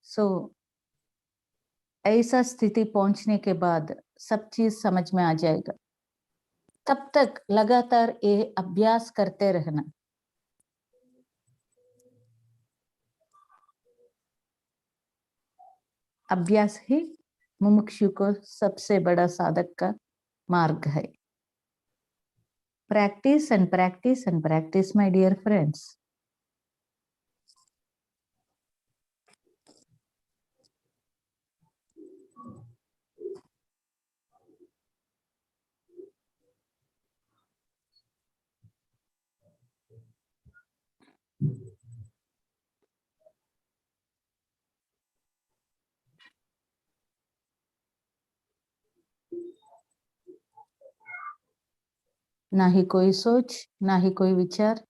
सो ऐसा स्थिति पहुंचने के बाद सब चीज समझ में आ जाएगा। तब तक लगातार ये अभ्यास करते रहना। अभ्यास ही मुमुक्षु को सबसे बड़ा साधक का मार्ग है। Practice and practice and practice, my dear friends. ना ही कोई सोच, ना ही कोई विचार।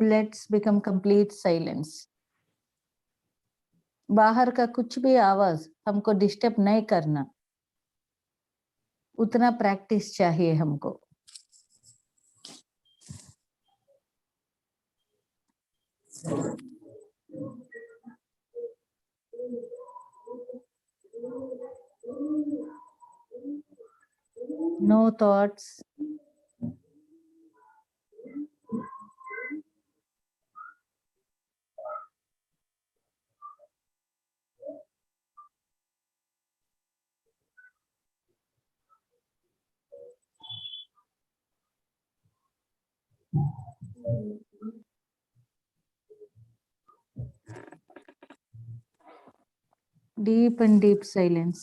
Let's become complete silence. बाहर का कुछ भी आवाज हमको डिस्टर्ब नहीं करना, उतना प्रैक्टिस चाहिए हमको। No thoughts, deep and deep silence.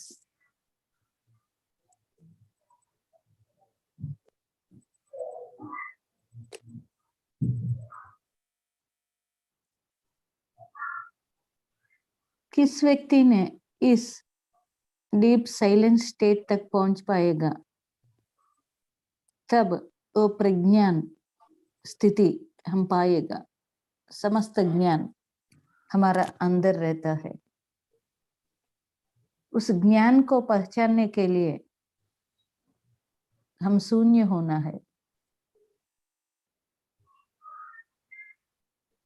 किस व्यक्ति ने इस डीप साइलेंस स्टेट तक पहुंच पाएगा, तब वो प्रज्ञान स्थिति हम पाएगा। समस्त ज्ञान हमारा अंदर रहता है। उस ज्ञान को पहचानने के लिए हम शून्य होना है।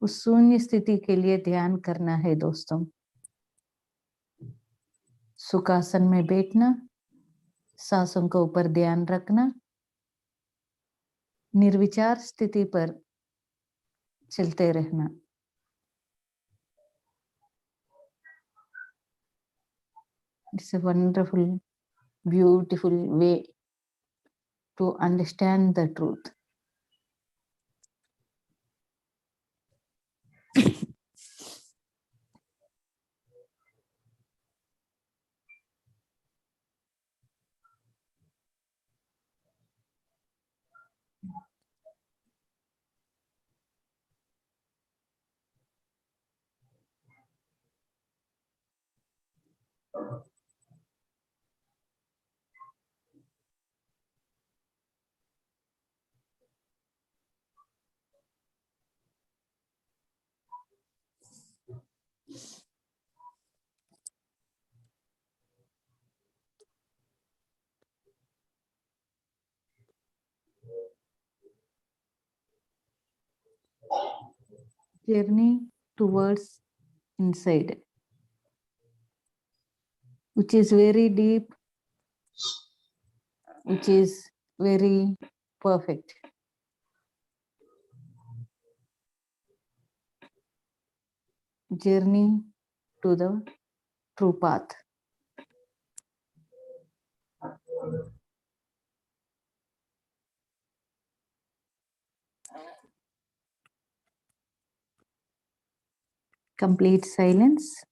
उस शून्य स्थिति के लिए ध्यान करना है दोस्तों। सुखासन में बैठना, सांसों के ऊपर ध्यान रखना, निर्विचार स्थिति पर चलते रहना। It's a wonderful, beautiful way to understand the truth. Journey towards inside, which is very deep, which is very perfect. Journey to the true path. Complete silence.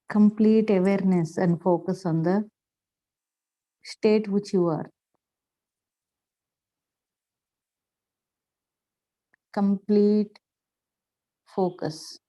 complete awareness and focus on the state which you are. Complete focus.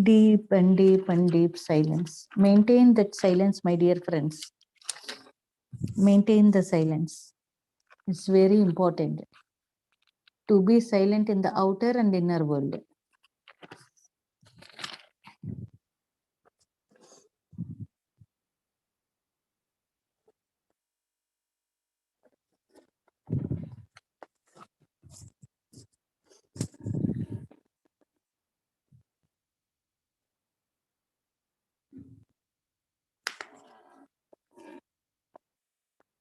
Deep and deep and deep silence. Maintain that silence, my dear friends. Maintain the silence. It's very important to be silent in the outer and inner world.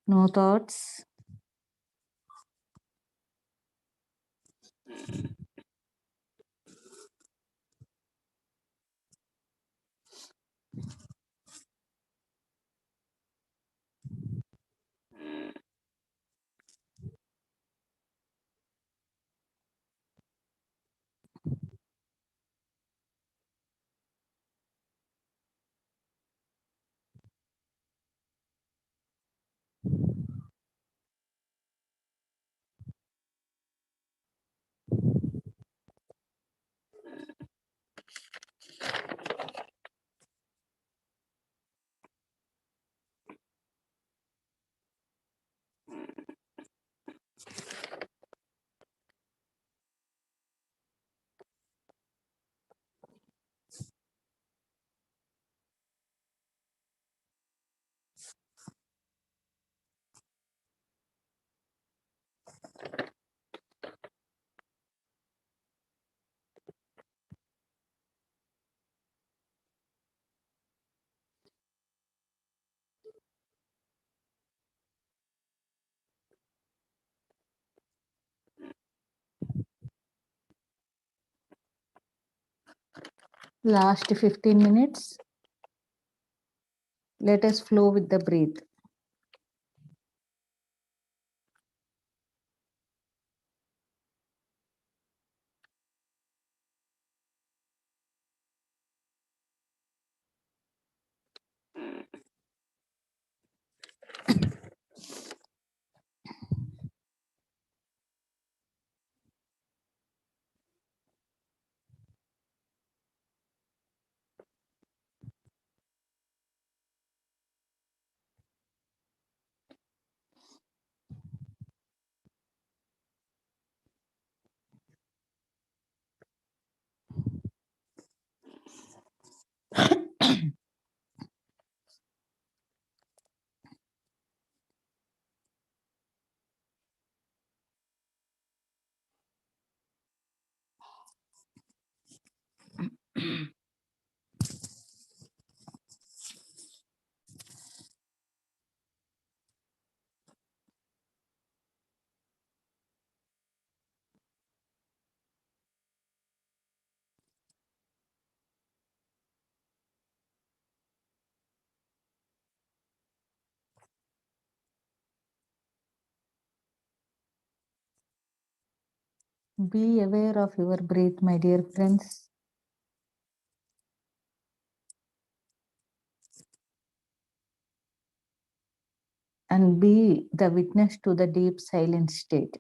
No thoughts. Last 15 minutes. Let us flow with the breath. Be aware of your breath, my dear friends. And be the witness to the deep silent state.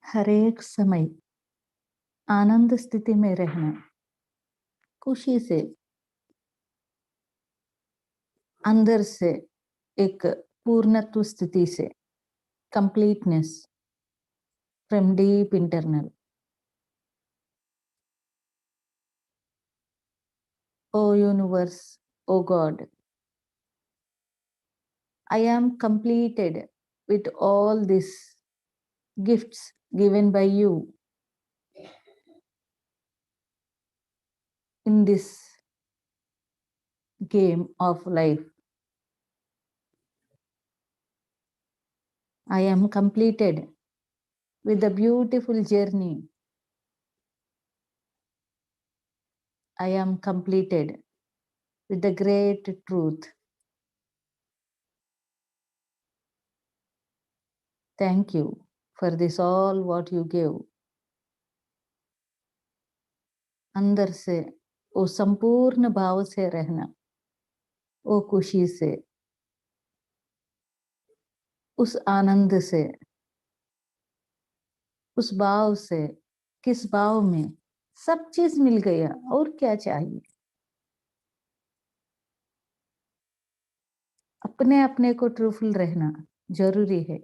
हर एक समय आनंद स्थिति में रहना, खुशी से, अंदर से एक पूर्णत्व स्थिति से, completeness from deep internal. O universe, O God, I am completed with all these gifts given by you in this game of life. I am completed with the beautiful journey. I am completed with the great truth. Thank you for this all what you gave. अंदर से वो संपूर्ण भाव से रहना, वो खुशी से, उस आनंद से, उस भाव से, किस भाव में सब चीज मिल गया और क्या चाहिए. अपने अपने को ट्रूफुल रहना जरूरी है.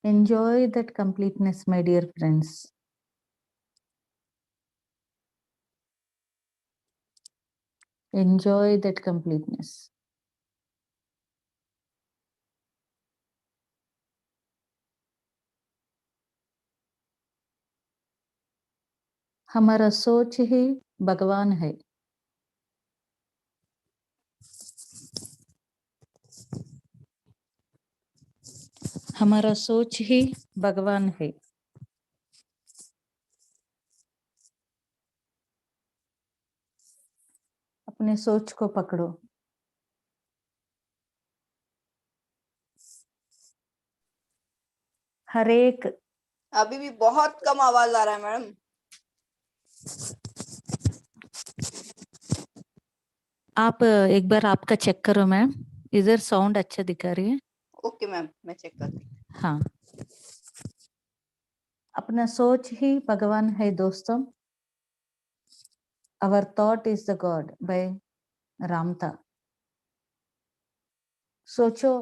Enjoy that completeness, my dear friends. Enjoy that completeness. हमारा सोच ही भगवान है. हमारा सोच ही भगवान है। अपने सोच को पकड़ो। हर एक अभी भी बहुत कम आवाज आ रहा है मैडम। आप एक बार आपका चेक करो मैम, इधर साउंड अच्छा दिखा रही है। ओके मैम, मैं चेक करती हूँ। हाँ, अपना सोच ही भगवान है दोस्तों। Our thought is the God by रामता। सोचो,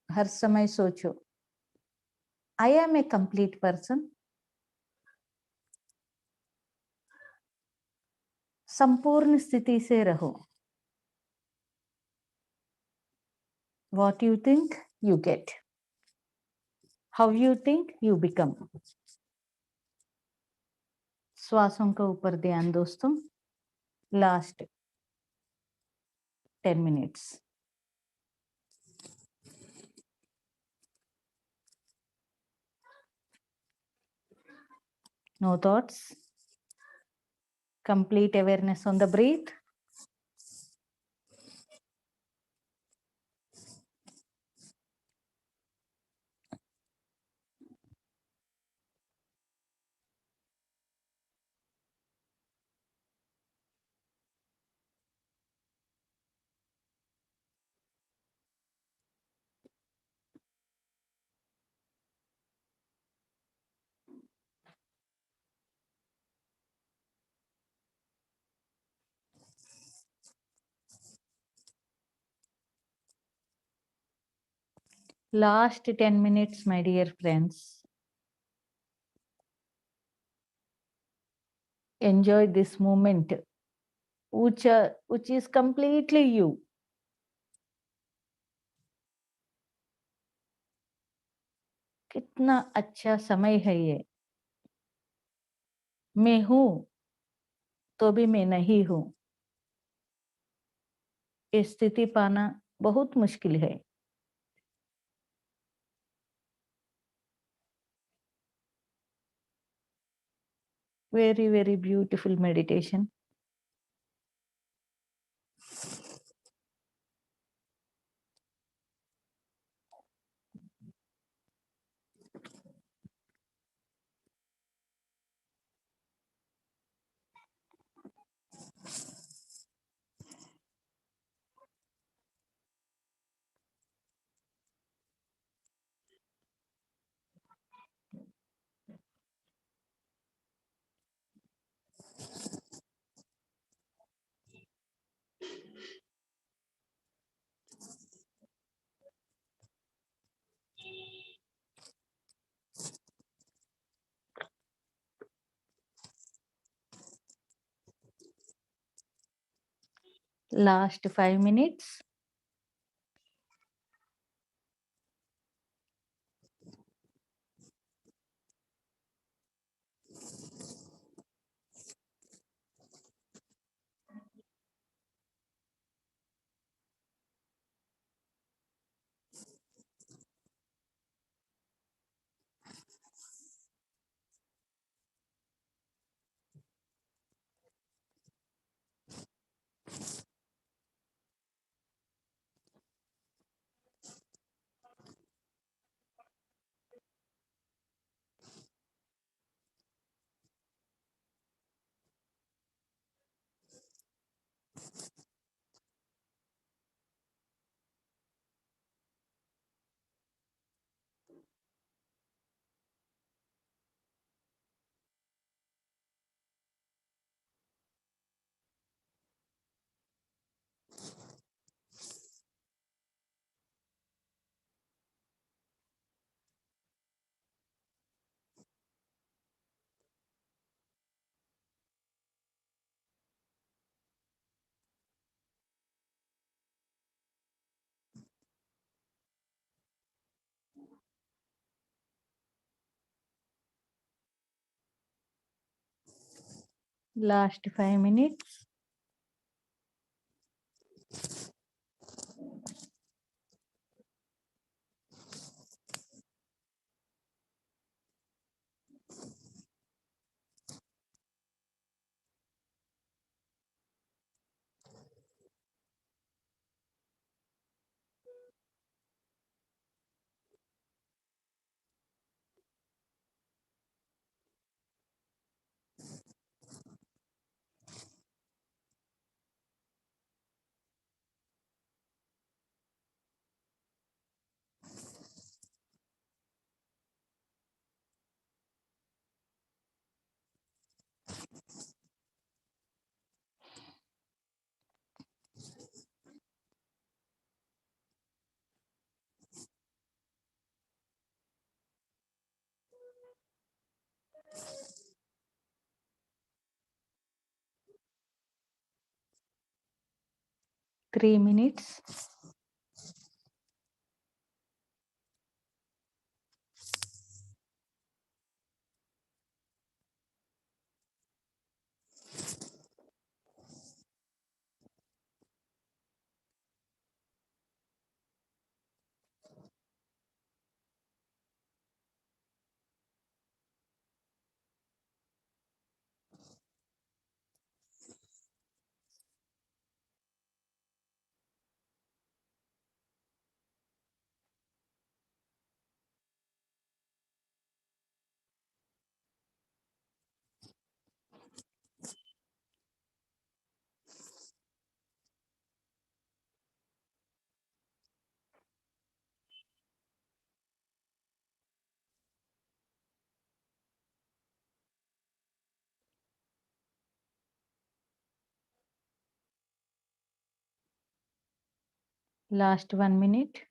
हर समय सोचो, I am a complete person. संपूर्ण स्थिति से रहो। What you think, you get. How you think, you become. श्वासों के ऊपर ध्यान दोस्तों। Last 10 minutes. No thoughts. Complete awareness on the breath. Last 10 minutes, my dear friends. Enjoy this moment, which is completely you. कितना अच्छा समय है ये। मैं हूं तो भी मैं नहीं हूं। ये स्थिति पाना बहुत मुश्किल है। Very, very beautiful meditation. Last 5 minutes. Last 5 minutes. 3 minutes. Last 1 minute.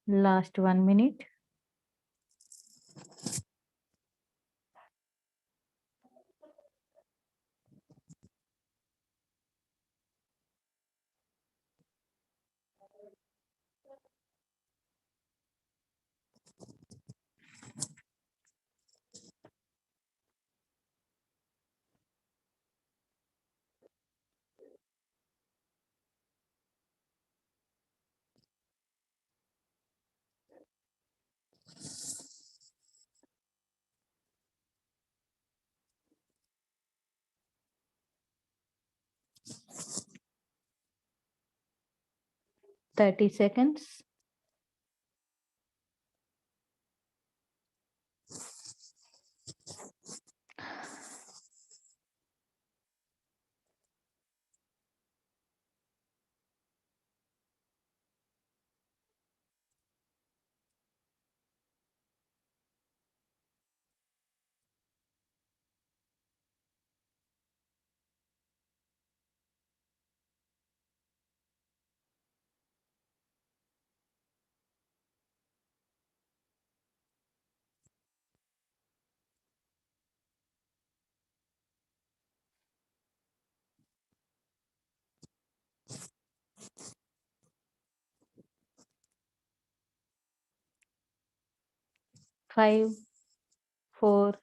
Last 1 minute. Thirty seconds. Five, 4,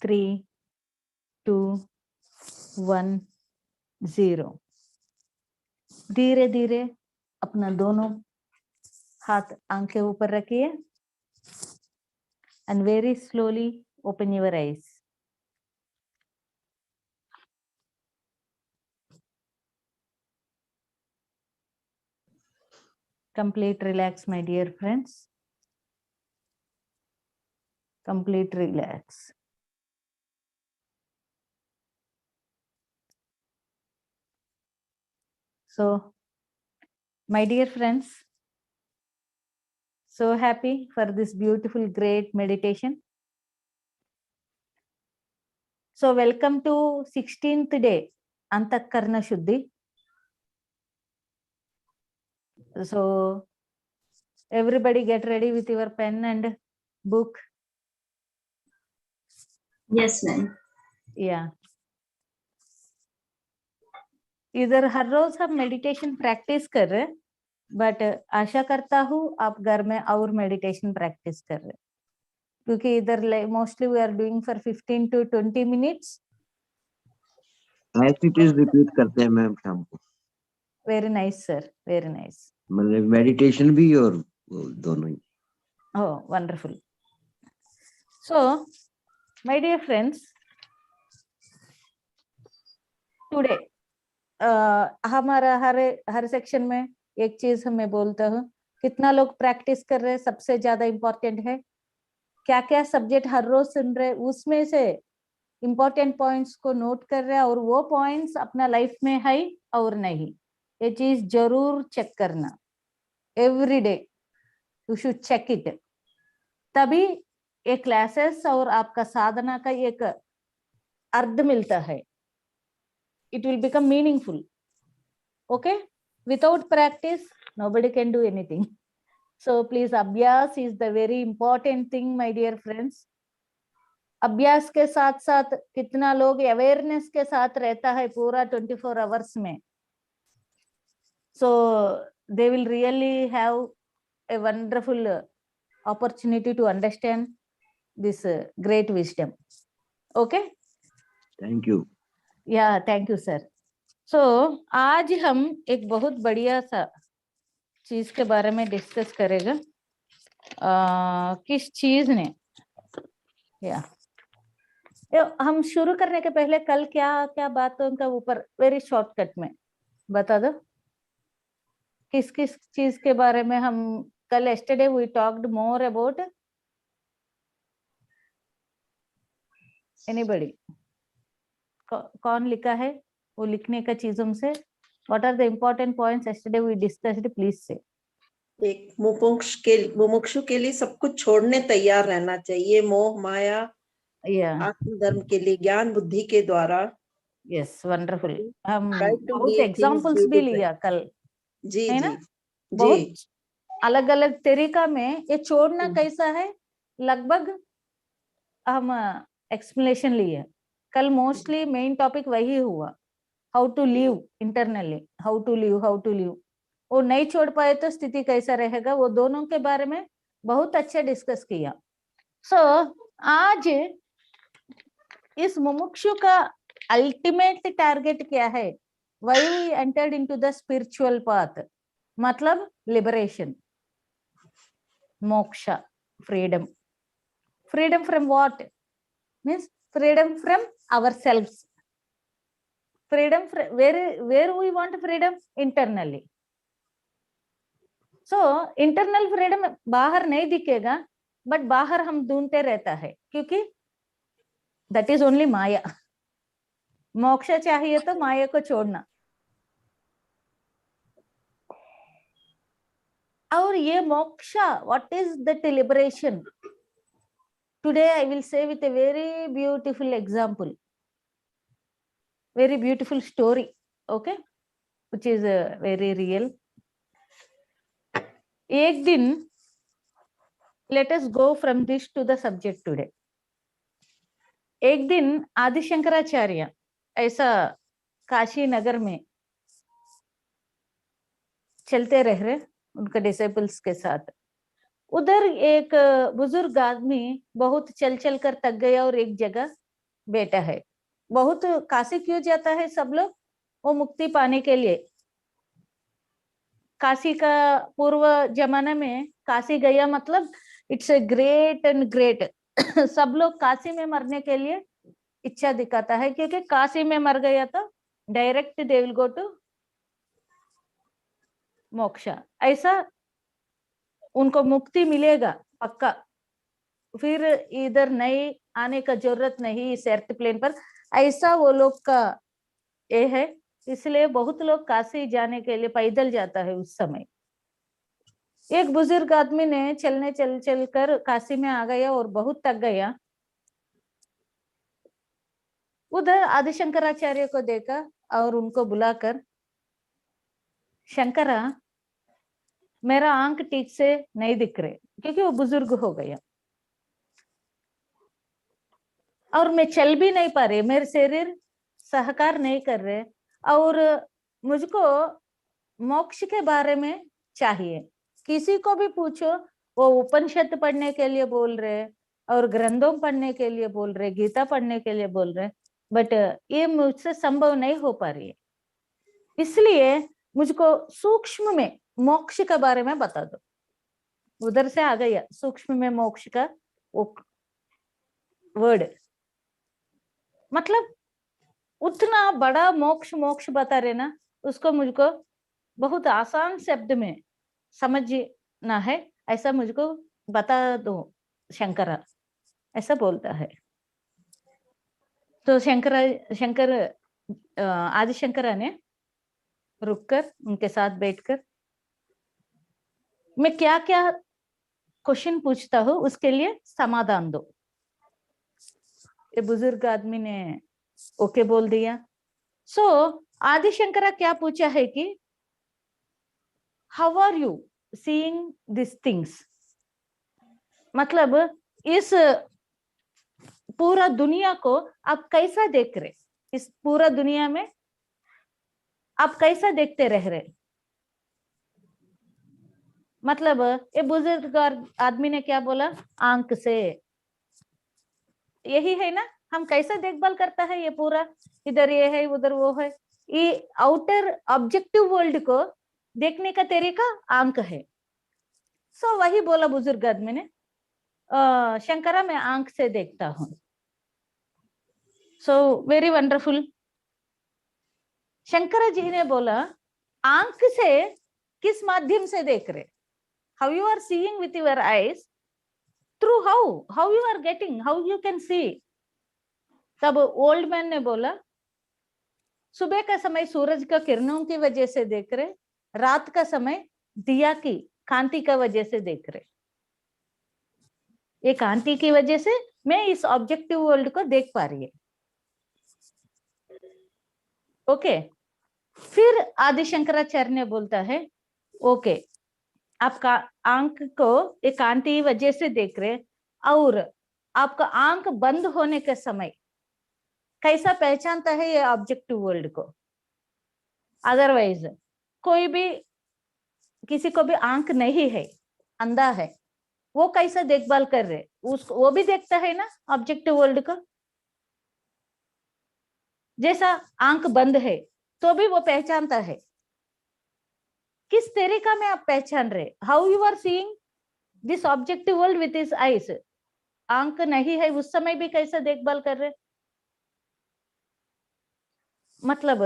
3, 2, 1, 0. धीरे धीरे अपना दोनों हाथ आंख के ऊपर रखिए and very slowly open your eyes. Complete relax, my dear friends. Complete relax. So, my dear friends, so happy for this beautiful, great meditation. So, welcome to 16th day, Antakarna Shuddhi. So, everybody get ready with your pen and book. Yes ma'am. या इधर हर रोज हम meditation practice कर रहे हैं, but आशा करता हूँ आप घर में और मेडिटेशन प्रैक्टिस कर रहे हैं, क्योंकि इधर mostly we are doing for 15 to 20 minutes. As it is repeat करते हैं मैम शाम को। Very nice sir, very nice. मतलब मेडिटेशन भी और वो दोनों ही। Oh, wonderful. So, my dear friends, today हमारा हर सेक्शन में एक चीज हमें बोलता हूँ, कितना लोग प्रैक्टिस कर रहे हैं सबसे ज्यादा इम्पोर्टेंट है। क्या क्या सब्जेक्ट हर रोज सुन रहे, उसमें से इम्पोर्टेंट पॉइंट्स को नोट कर रहे हैं, और वो पॉइंट्स अपना लाइफ में है और नहीं, ये चीज जरूर चेक करना। Every day you should check it, तभी ये क्लासेस और आपका साधना का एक अर्थ मिलता है। It will become meaningful. Okay, without practice nobody can do anything. So please, अभ्यास is the very important thing, my dear friends. अभ्यास के साथ साथ कितना लोग अवेयरनेस के साथ रहता है पूरा 24 hours में, so they will really have a wonderful opportunity to understand this great wisdom. Okay, thank you. या थैंक यू सर। सो आज हम एक बहुत बढ़िया सा चीज के बारे में डिस्कस करेगा। किस चीज ने, या हम शुरू करने के पहले कल क्या क्या बातों का ऊपर वेरी शॉर्टकट में बता दो, किस किस चीज के बारे में हम कल yesterday we talked more about anybody? कौन लिखा है वो लिखने का चीजों से, what are the important points yesterday we discussed, please say. एक मुमुक्षु के लिए सब कुछ छोड़ने तैयार रहना चाहिए, मोह माया आत्मधर्म के लिए ज्ञान बुद्धि के द्वारा। Yes, wonderful. हम Try to बहुत leave एग्जांपल्स things भी beautiful. लिया कल, जी है जी ना? जी बहुत अलग अलग तरीका में ये छोड़ना कैसा है, लगभग हम एक्सप्लेनेशन लिए कल। मोस्टली मेन टॉपिक वही हुआ, how to live internally, how to live. वो नहीं छोड़ पाए तो स्थिति कैसा रहेगा, वो दोनों के बारे में बहुत अच्छा डिस्कस किया। सो आज इस मुमुक्षु का अल्टीमेट टारगेट क्या है, why we entered into the spiritual path, मतलब liberation, moksha, freedom. Freedom from what means freedom from ourselves, freedom where we want freedom internally. So internal freedom बाहर नहीं दिखेगा, बट बाहर हम ढूंढते रहता है, क्योंकि that is only माया। मोक्ष चाहिए तो माया को छोड़ना। और ये मोक्ष, what is that liberation? Today I will say with a very beautiful example, very beautiful story, okay, which is very real. एक दिन, let us go from this to the subject today. एक दिन आदि शंकराचार्य ऐसा काशी नगर में चलते रह रहे उनके डिसेबल्स के साथ। उधर एक बुजुर्ग आदमी बहुत चल चल कर थक गया और एक जगह बैठा है। बहुत काशी क्यों जाता है सब लोग, वो मुक्ति पाने के लिए। काशी का पूर्व जमाने में काशी गया मतलब it's a great and great. सब लोग काशी में मरने के लिए इच्छा दिखाता है, क्योंकि काशी में मर गया तो direct they will go to moksha, ऐसा उनको मुक्ति मिलेगा पक्का, फिर इधर नहीं आने का जरूरत नहीं इस अर्थ प्लेन पर, ऐसा वो लोग का ये है। इसलिए बहुत लोग काशी जाने के लिए पैदल जाता है उस समय। एक बुजुर्ग आदमी ने चलने चल कर काशी में आ गया और बहुत थक गया। उधर आदि शंकराचार्य को देखा और उनको बुलाकर, शंकरा मेरा आंख ठीक से नहीं दिख रहे, क्योंकि वो बुजुर्ग हो गया। और मैं चल भी नहीं पा रही, मेरे शरीर सहकार नहीं कर रहे, और मुझको मोक्ष के बारे में चाहिए। किसी को भी पूछो, वो उपनिषद पढ़ने के लिए बोल रहे और ग्रंथों पढ़ने के लिए बोल रहे, गीता पढ़ने के लिए बोल रहे, बट ये मुझसे संभव नहीं हो पा रही है। इसलिए मुझको सूक्ष्म में मोक्ष के बारे में बता दो। उधर से आ गया सूक्ष्म में मोक्ष का वो वर्ड, मतलब उतना बड़ा मोक्ष मोक्ष बता रहे ना, उसको मुझको बहुत आसान शब्द में समझना है, ऐसा मुझको बता दो शंकरा, ऐसा बोलता है। तो शंकर आदि शंकरा ने रुककर उनके साथ बैठकर, मैं क्या क्या क्वेश्चन पूछता हूँ उसके लिए समाधान दो। ये बुजुर्ग आदमी ने ओके बोल दिया। सो आदि शंकरा क्या पूछा है कि how are you seeing this things, मतलब इस पूरा दुनिया को आप कैसा देख रहे, इस पूरा दुनिया में आप कैसा देखते रह रहे। मतलब ये बुजुर्ग आदमी ने क्या बोला, आंख से, यही है ना, हम कैसा देखभाल करता है ये पूरा, इधर ये है उधर वो है, ये आउटर ऑब्जेक्टिव वर्ल्ड को देखने का तरीका आंख है। सो वही बोला बुजुर्ग आदमी ने, शंकरा मैं आंख से देखता हूं। So very wonderful. Shankara ji ने बोला आंख से किस माध्यम से देख रहे, how you are seeing with your eyes, through how you are getting, how you can see. तब ओल्ड मैन ने बोला सुबह का समय सूरज का किरणों की वजह से देख रहे, रात का समय दिया की कांति का वजह से देख रहे। ये कांति की वजह से मैं इस ऑब्जेक्टिव वर्ल्ड को देख पा रही है। ओके, फिर आदि शंकराचार्य ने बोलता है ओके, आपका आंख को एक कांति वजह से देख रहे, और आपका आंख बंद होने के समय कैसा पहचानता है ये ऑब्जेक्टिव वर्ल्ड को। अदरवाइज कोई भी, किसी को भी आंख नहीं है, अंधा है, वो कैसा देखभाल कर रहे, उसको वो भी देखता है ना ऑब्जेक्टिव वर्ल्ड को। जैसा आंख बंद है तो भी वो पहचानता है। किस तरीका में आप पहचान रहे, how you are seeing this objective world with his eyes. आंख नहीं है उस समय भी कैसा देखभाल कर रहे, मतलब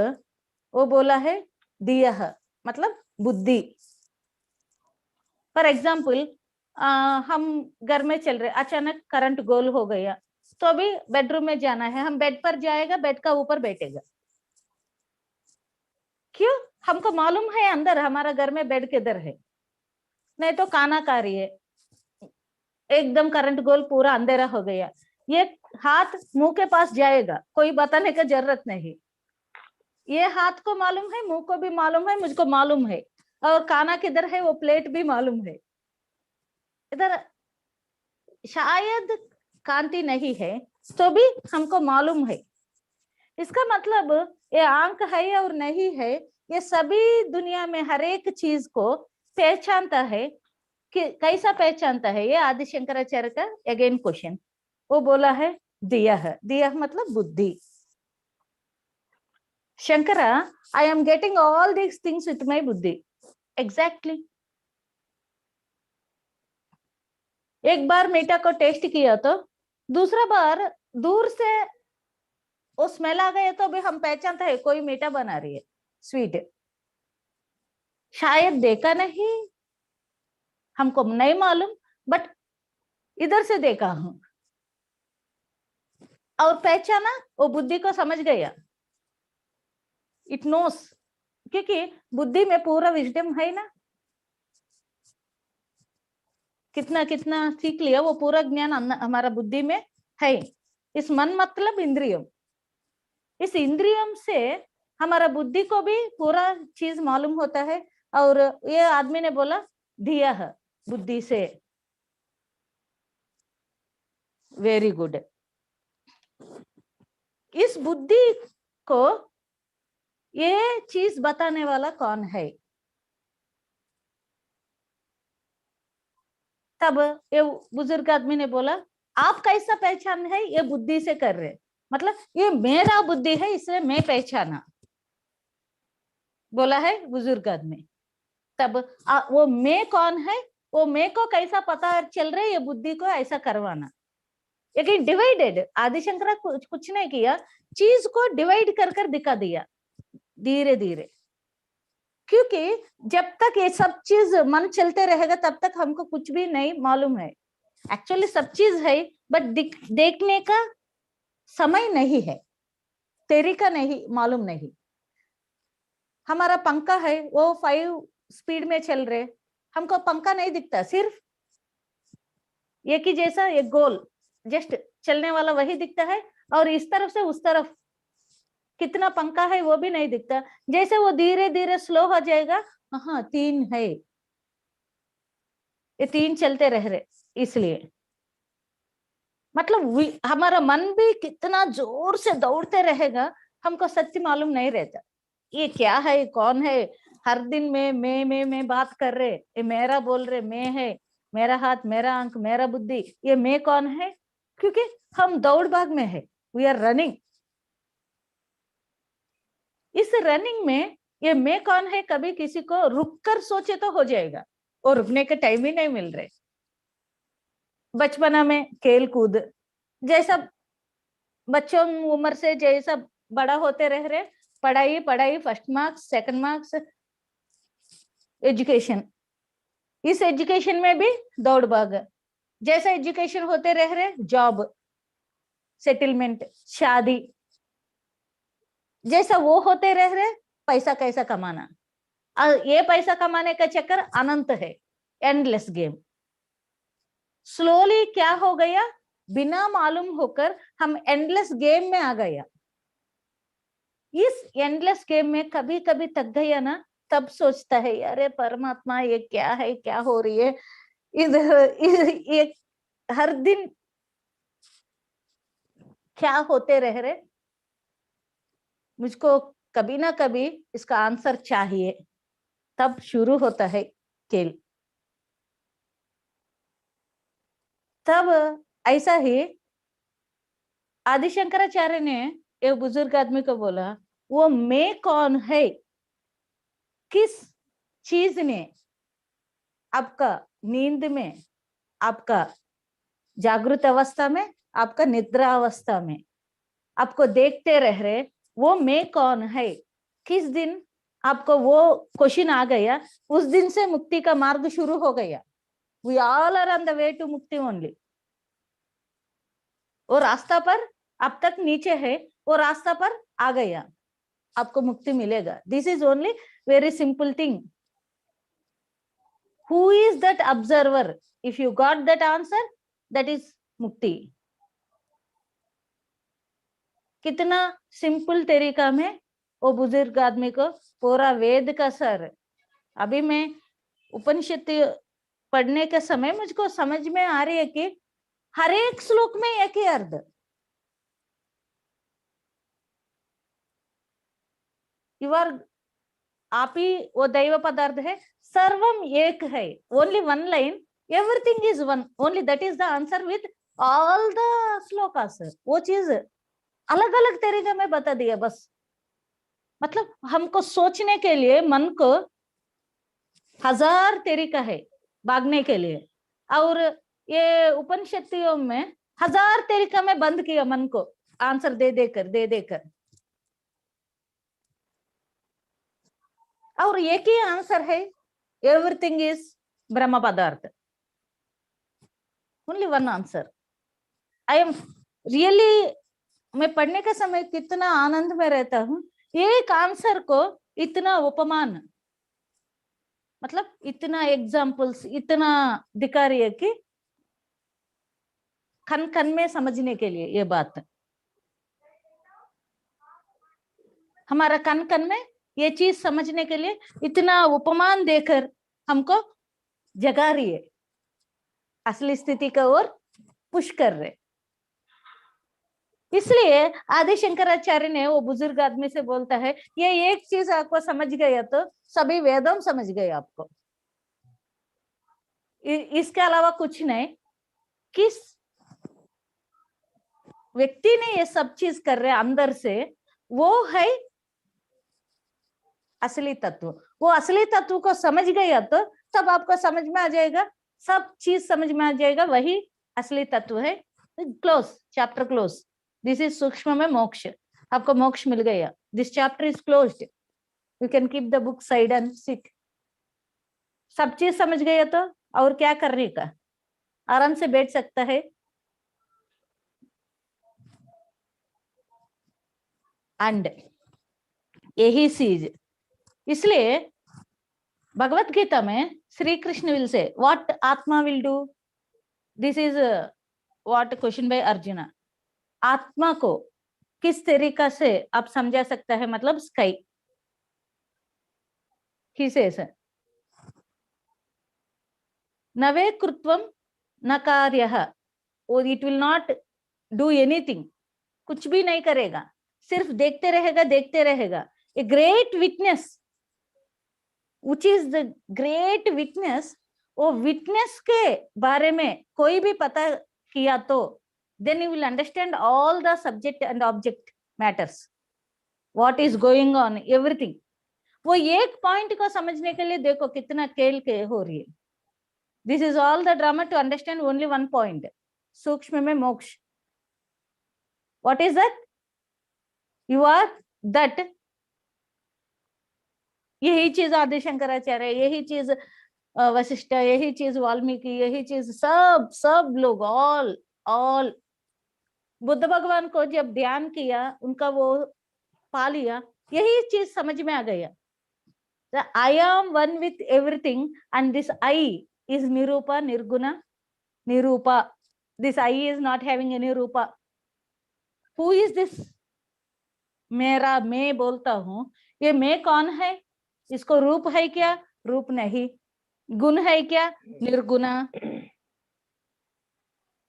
वो बोला है दिया, मतलब बुद्धि। फॉर एग्जाम्पल हम घर में चल रहे, अचानक करंट गोल हो गया, तो अभी बेडरूम में जाना है, हम बेड पर जाएगा, बेड का ऊपर बैठेगा। क्यों, हमको मालूम है अंदर हमारा घर में बेड किधर है। नहीं तो कानाकारी है, एकदम करंट गोल पूरा अंधेरा हो गया, ये हाथ मुंह के पास जाएगा, कोई बताने का जरूरत नहीं। ये हाथ को मालूम है, मुंह को भी मालूम है, मुझको मालूम है, और काना किधर है वो प्लेट भी मालूम है। इधर शायद कांति नहीं है तो भी हमको मालूम है। इसका मतलब ये आंख है और नहीं है, ये सभी दुनिया में हर एक चीज को पहचानता है। कि कैसा पहचानता है, ये आदि शंकराचार्य का अगेन क्वेश्चन। वो बोला है दिया, दिया मतलब बुद्धि। Shankara, I am getting all these things with my बुद्धि। एग्जैक्टली। एक बार मीठा को टेस्ट किया तो दूसरा बार दूर से वो स्मेल आ गया तो भी हम पहचानते हैं कोई मीठा बना रही है, स्वीट। शायद देखा नहीं, हमको नहीं मालूम, बट इधर से देखा हूं और पहचाना, वो बुद्धि को समझ गया, इट नोस, क्योंकि बुद्धि में पूरा विजडम है ना, कितना कितना सीख लिया, वो पूरा ज्ञान हमारा बुद्धि में है। इस मन मतलब इंद्रियम, इस इंद्रियम से हमारा बुद्धि को भी पूरा चीज मालूम होता है। और ये आदमी ने बोला दिया है बुद्धि से। Very good. इस बुद्धि को ये चीज बताने वाला कौन है? तब ये बुजुर्ग आदमी ने बोला, आप कैसा पहचान है? ये बुद्धि से कर रहे, मतलब ये मेरा बुद्धि है, इसलिए मैं पहचाना, बोला है बुजुर्ग आदमी। तब वो मैं कौन है, वो मैं को कैसा पता चल रहा है? ये बुद्धि को ऐसा करवाना। लेकिन डिवाइडेड, आदिशंकरा कुछ नहीं किया, चीज को डिवाइड कर कर दिखा दिया धीरे धीरे। क्योंकि जब तक ये सब चीज मन चलते रहेगा तब तक हमको कुछ भी नहीं मालूम है। एक्चुअली सब चीज है, बट देखने का समय नहीं है, तरीका नहीं मालूम नहीं। हमारा पंखा है, वो 5 स्पीड में चल रहे, हमको पंखा नहीं दिखता, सिर्फ एक ही जैसा एक गोल जस्ट चलने वाला वही दिखता है, और इस तरफ से उस तरफ कितना पंखा है वो भी नहीं दिखता। जैसे वो धीरे धीरे स्लो हो जाएगा, हाँ 3 है, ये 3 चलते रह रहे। इसलिए मतलब हमारा मन भी कितना जोर से दौड़ते रहेगा, हमको सच्ची मालूम नहीं रहता ये क्या है, कौन है। हर दिन मैं बात कर रहे, ये मेरा बोल रहे, मैं है, मेरा हाथ, मेरा आंख, मेरा बुद्धि, ये मैं कौन है? क्योंकि हम दौड़ भाग में है, वी आर रनिंग। इस रनिंग में ये मैं कौन है, कभी किसी को रुक कर सोचे तो हो जाएगा, और रुकने का टाइम ही नहीं मिल रहे। बचपना में खेल कूद, जैसा बच्चों उम्र से जैसा बड़ा होते रह रहे, पढ़ाई पढ़ाई, first marks, second marks, education, इस एजुकेशन में भी दौड़ भाग। जैसा एजुकेशन होते रह रहे, जॉब, सेटलमेंट, शादी, जैसा वो होते रह रहे, पैसा कैसा कमाना। ये पैसा कमाने का चक्कर अनंत है, एंडलेस गेम। स्लोली क्या हो गया, बिना मालूम होकर हम एंडलेस गेम में आ गया। इस एंडलेस गेम में कभी कभी थक गया ना, तब सोचता है अरे परमात्मा ये क्या है, क्या हो रही है इधर, ये हर दिन क्या होते रह रहे, मुझको कभी ना कभी इसका आंसर चाहिए। तब शुरू होता है खेल। तब ऐसा ही आदि शंकराचार्य ने एक बुजुर्ग आदमी को बोला, वो मैं कौन है, किस चीज ने आपका नींद में, आपका जागृत अवस्था में, आपका निद्रा अवस्था में आपको देखते रह रहे, वो मैं कौन है। किस दिन आपको वो क्वेश्चन आ गया, उस दिन से मुक्ति का मार्ग शुरू हो गया। We all are on the way to mukti only. वो रास्ता पर अब तक नीचे है, वो रास्ता पर आ गया, आपको मुक्ति मिलेगा। This is only very simple thing. Who is that observer? If you got that answer, that is मुक्ति। कितना सिंपल तरीका में वो बुजुर्ग आदमी को पूरा वेद का सर। अभी मैं उपनिषद पढ़ने के समय मुझको समझ में आ रही है कि हर एक श्लोक में एक ही अर्थ। आप ही वो दैव पदार्थ है, सर्वम एक है, only one line, everything is one, only that is the answer with all the shlokas. वो चीज अलग अलग तरीके में बता दिया बस। मतलब हमको सोचने के लिए मन को 1000 तरीका है भागने के लिए, और ये उपनिषदों में 1000 तरीका में बंद किया मन को आंसर दे देकर। और एक ही आंसर है, एवरीथिंग इज ब्रह्म पदार्थ, only one answer. I am really, मैं पढ़ने के समय कितना आनंद में रहता हूँ। एक आंसर को इतना उपमान, मतलब इतना एग्जाम्पल्स इतना दिखा रही है कि खन खन में समझने के लिए। ये बात हमारा कन कन में ये चीज समझने के लिए इतना उपमान देकर हमको जगा रही है, असली स्थिति का ओर पुश कर रहे। इसलिए आदि शंकराचार्य ने वो बुजुर्ग आदमी से बोलता है, ये एक चीज आपको समझ गया तो सभी वेदों समझ गए आपको, इसके अलावा कुछ नहीं। किस व्यक्ति ने ये सब चीज कर रहे अंदर से, वो है असली तत्व। वो असली तत्व को समझ गया तो तब आपको समझ में आ जाएगा, सब चीज समझ में आ जाएगा, वही असली तत्व है। Close, chapter close. This is सूक्ष्म में मोक्ष, आपको मोक्ष मिल गया। This chapter is closed, you can keep the book side and sit. सब चीज समझ गया तो और क्या करने का, आराम से बैठ सकता है। एंड यही चीज, इसलिए भगवत गीता में Shri Krishna will say what आत्मा will do. This is what question by Arjuna. आत्मा को किस तरीका से आप समझा सकता है, मतलब स्काई। ही सेज नवे कृत्वम न कार्यः, और it will not do anything, कुछ भी नहीं करेगा, सिर्फ देखते रहेगा देखते रहेगा। A great witness, which is the great witness, वो विटनेस के बारे में कोई भी पता किया तो then you will understand all the subject and object matters, what is going on, everything। वो एक पॉइंट को समझने के लिए देखो कितना खेल के हो रही है। This is all the drama to understand only one point, सूक्ष्म में मोक्ष। What is that? You are that. यही चीज आदि शंकराचार्य, यही चीज वशिष्ठ, यही चीज वाल्मीकि, यही चीज सब लोग ऑल बुद्ध भगवान को जब ध्यान किया, उनका वो पा लिया, यही चीज समझ में आ गया। I am one with everything and this I is निरूपा निर्गुणा निरूपा। This I is not having any रूपा। Who is this? मेरा मैं बोलता हूं, ये मैं कौन है? इसको रूप है क्या? रूप नहीं। गुण है क्या? निर्गुण।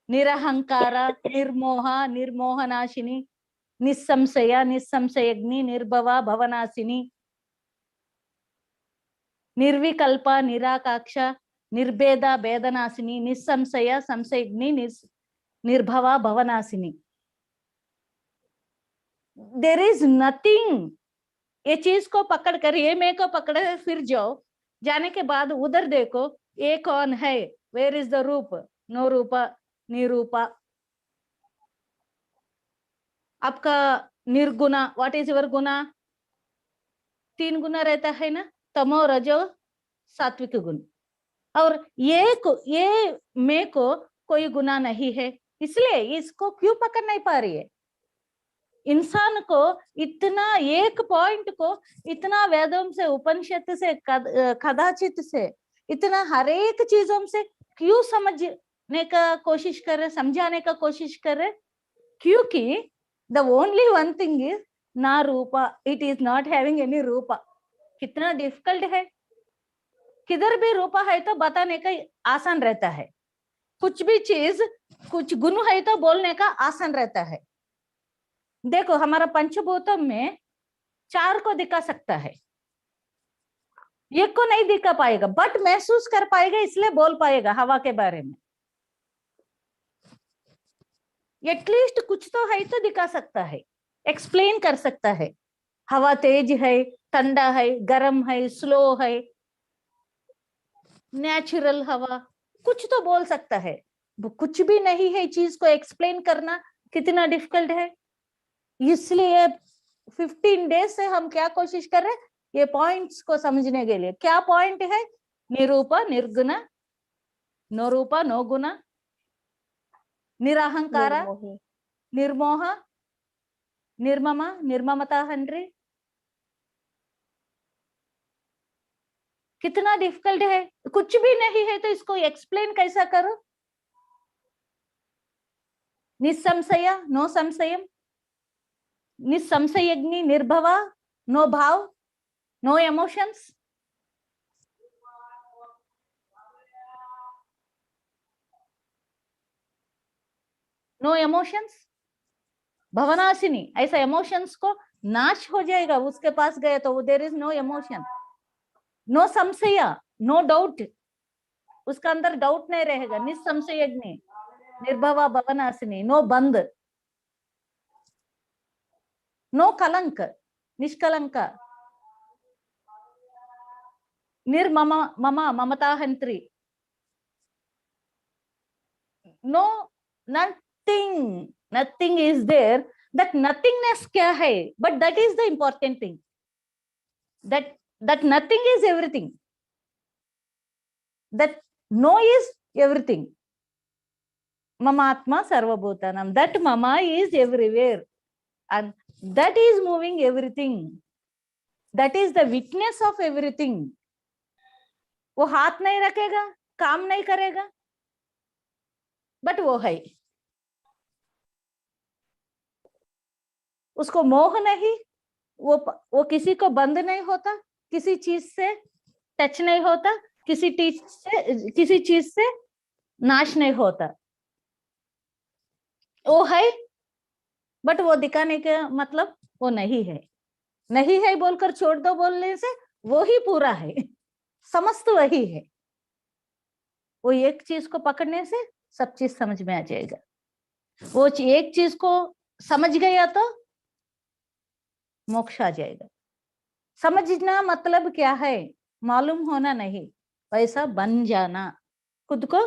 निरहंकार, निर्मोह, निर्मोहनाशिनी, निसंशय, निसंशयग्नि, निर्भवा, भवनाशिनी, निर्विकल्प, निराकाक्ष, निर्भेद, भेदनाशिनी, निसंशय, संशयग्नि, निर्भवा, भवनाशिनी। There is nothing. ये चीज को पकड़ कर, ये मैं को पकड़ फिर जाओ, जाने के बाद उधर देखो ये कौन है? वेयर इज द रूप? नो रूपा, निरूपा। आपका निर्गुणा, व्हाट इज योर गुना? 3 गुना रहता है ना, तमो रजो सात्विक गुण। और ये मैं को कोई गुना नहीं है, इसलिए इसको क्यों पकड़ नहीं पा रही है? इंसान को इतना एक पॉइंट को इतना वेदों से, उपनिषद से, कदाचित से, इतना हर एक चीजों से क्यों समझने का कोशिश कर रहे, समझाने का कोशिश कर रहे? क्योंकि the only one thing is ना रूपा, it is not having any रूपा। कितना डिफिकल्ट है। किधर भी रूपा है तो बताने का आसान रहता है, कुछ भी चीज कुछ गुण है तो बोलने का आसान रहता है। देखो हमारा पंचभूतों में 4 को दिखा सकता है, एक को नहीं दिखा पाएगा, बट महसूस कर पाएगा, इसलिए बोल पाएगा हवा के बारे में। एटलीस्ट कुछ तो है तो दिखा सकता है, एक्सप्लेन कर सकता है। हवा तेज है, ठंडा है, गर्म है, स्लो है, नेचुरल हवा, कुछ तो बोल सकता है। कुछ भी नहीं है, चीज को एक्सप्लेन करना कितना डिफिकल्ट है। इसलिए 15 डेज से हम क्या कोशिश कर रहे हैं? ये पॉइंट्स को समझने के लिए। क्या पॉइंट है? निरूपा, निर्गुण, नो रूपा, नो गुण, निरहंकार, निर्मोह, निर्मम, निर्ममता हंड्री। कितना डिफिकल्ट है। कुछ भी नहीं है तो इसको एक्सप्लेन कैसा करो? निसंशय, नो संशयम, निसंशयग्नि, निर्भवा, नो भाव, नो इमोशंस। नो इमोशंस, भवनाशिनी, ऐसा इमोशंस को नाश हो जाएगा उसके पास गए तो। There is no emotion, no sanshay, no doubt, उसका अंदर डाउट नहीं रहेगा। निसंशयग्नि, निर्भवा भवनाशिनी, नो बंद, नो कलंक, निष्कलंक, निर्मम मम ममताहंत्री, no nothing, nothing is there. That nothingness क्या है? But that is the important thing. That nothing is everything. That no is everything. Mama Atma Sarvabhutanam. That Mama is everywhere. And that is moving everything. That is the witness of everything. वो हाथ नहीं रखेगा, काम नहीं करेगा, but वो है। उसको मोह नहीं, वो किसी को बंद नहीं होता, किसी चीज से टच नहीं होता, किसी चीज से नाश नहीं होता। वो है बट वो दिखाने का मतलब वो नहीं है। नहीं है बोलकर छोड़ दो बोलने से वो ही पूरा है, समस्त वही है। वो एक चीज को पकड़ने से सब चीज समझ में आ जाएगा। वो एक चीज को समझ गया तो मोक्ष आ जाएगा। समझना मतलब क्या है? मालूम होना नहीं, वैसा बन जाना, खुद को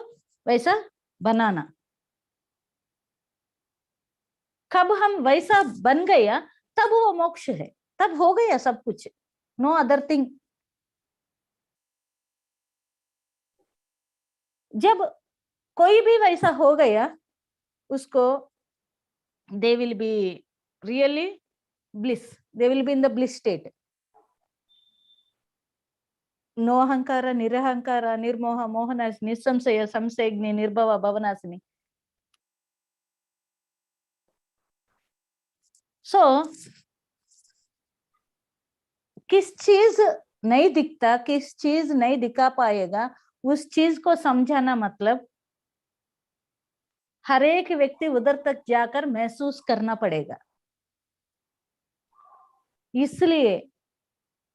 वैसा बनाना। कब हम वैसा बन गया तब वो मोक्ष है, तब हो गया सब कुछ, नो अदर थिंग। जब कोई भी वैसा हो गया उसको they will be really bliss, they will be in the bliss state. No ahankara, nirahankara, nirmoha, mohanas, nisamsaya, samsegni, nirbhava, bhavanasini. So किस चीज नहीं दिखता, किस चीज नहीं दिखा पाएगा, उस चीज को समझाना मतलब हर एक व्यक्ति उधर तक जाकर महसूस करना पड़ेगा।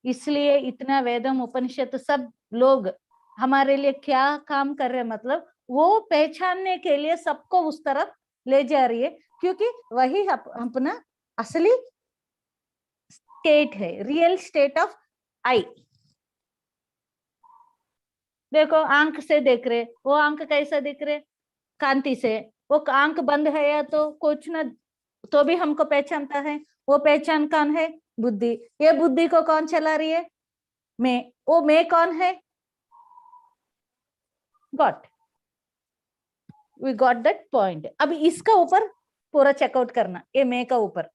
इसलिए इतना वेदम उपनिषद सब लोग हमारे लिए क्या काम कर रहे हैं, मतलब वो पहचानने के लिए सबको उस तरफ ले जा रही है, क्योंकि वही अपना असली स्टेट है, रियल स्टेट ऑफ आई। देखो आंख से देख रहे, वो आंख कैसा दिख रहे? कांति से। वो आंख बंद है या तो कुछ ना तो भी हमको पहचानता है। वो पहचान कौन है? बुद्धि। ये बुद्धि को कौन चला रही है? मैं। वो मैं कौन है? Got, we got that point. अब इसका ऊपर पूरा चेकआउट करना, ये मैं का ऊपर।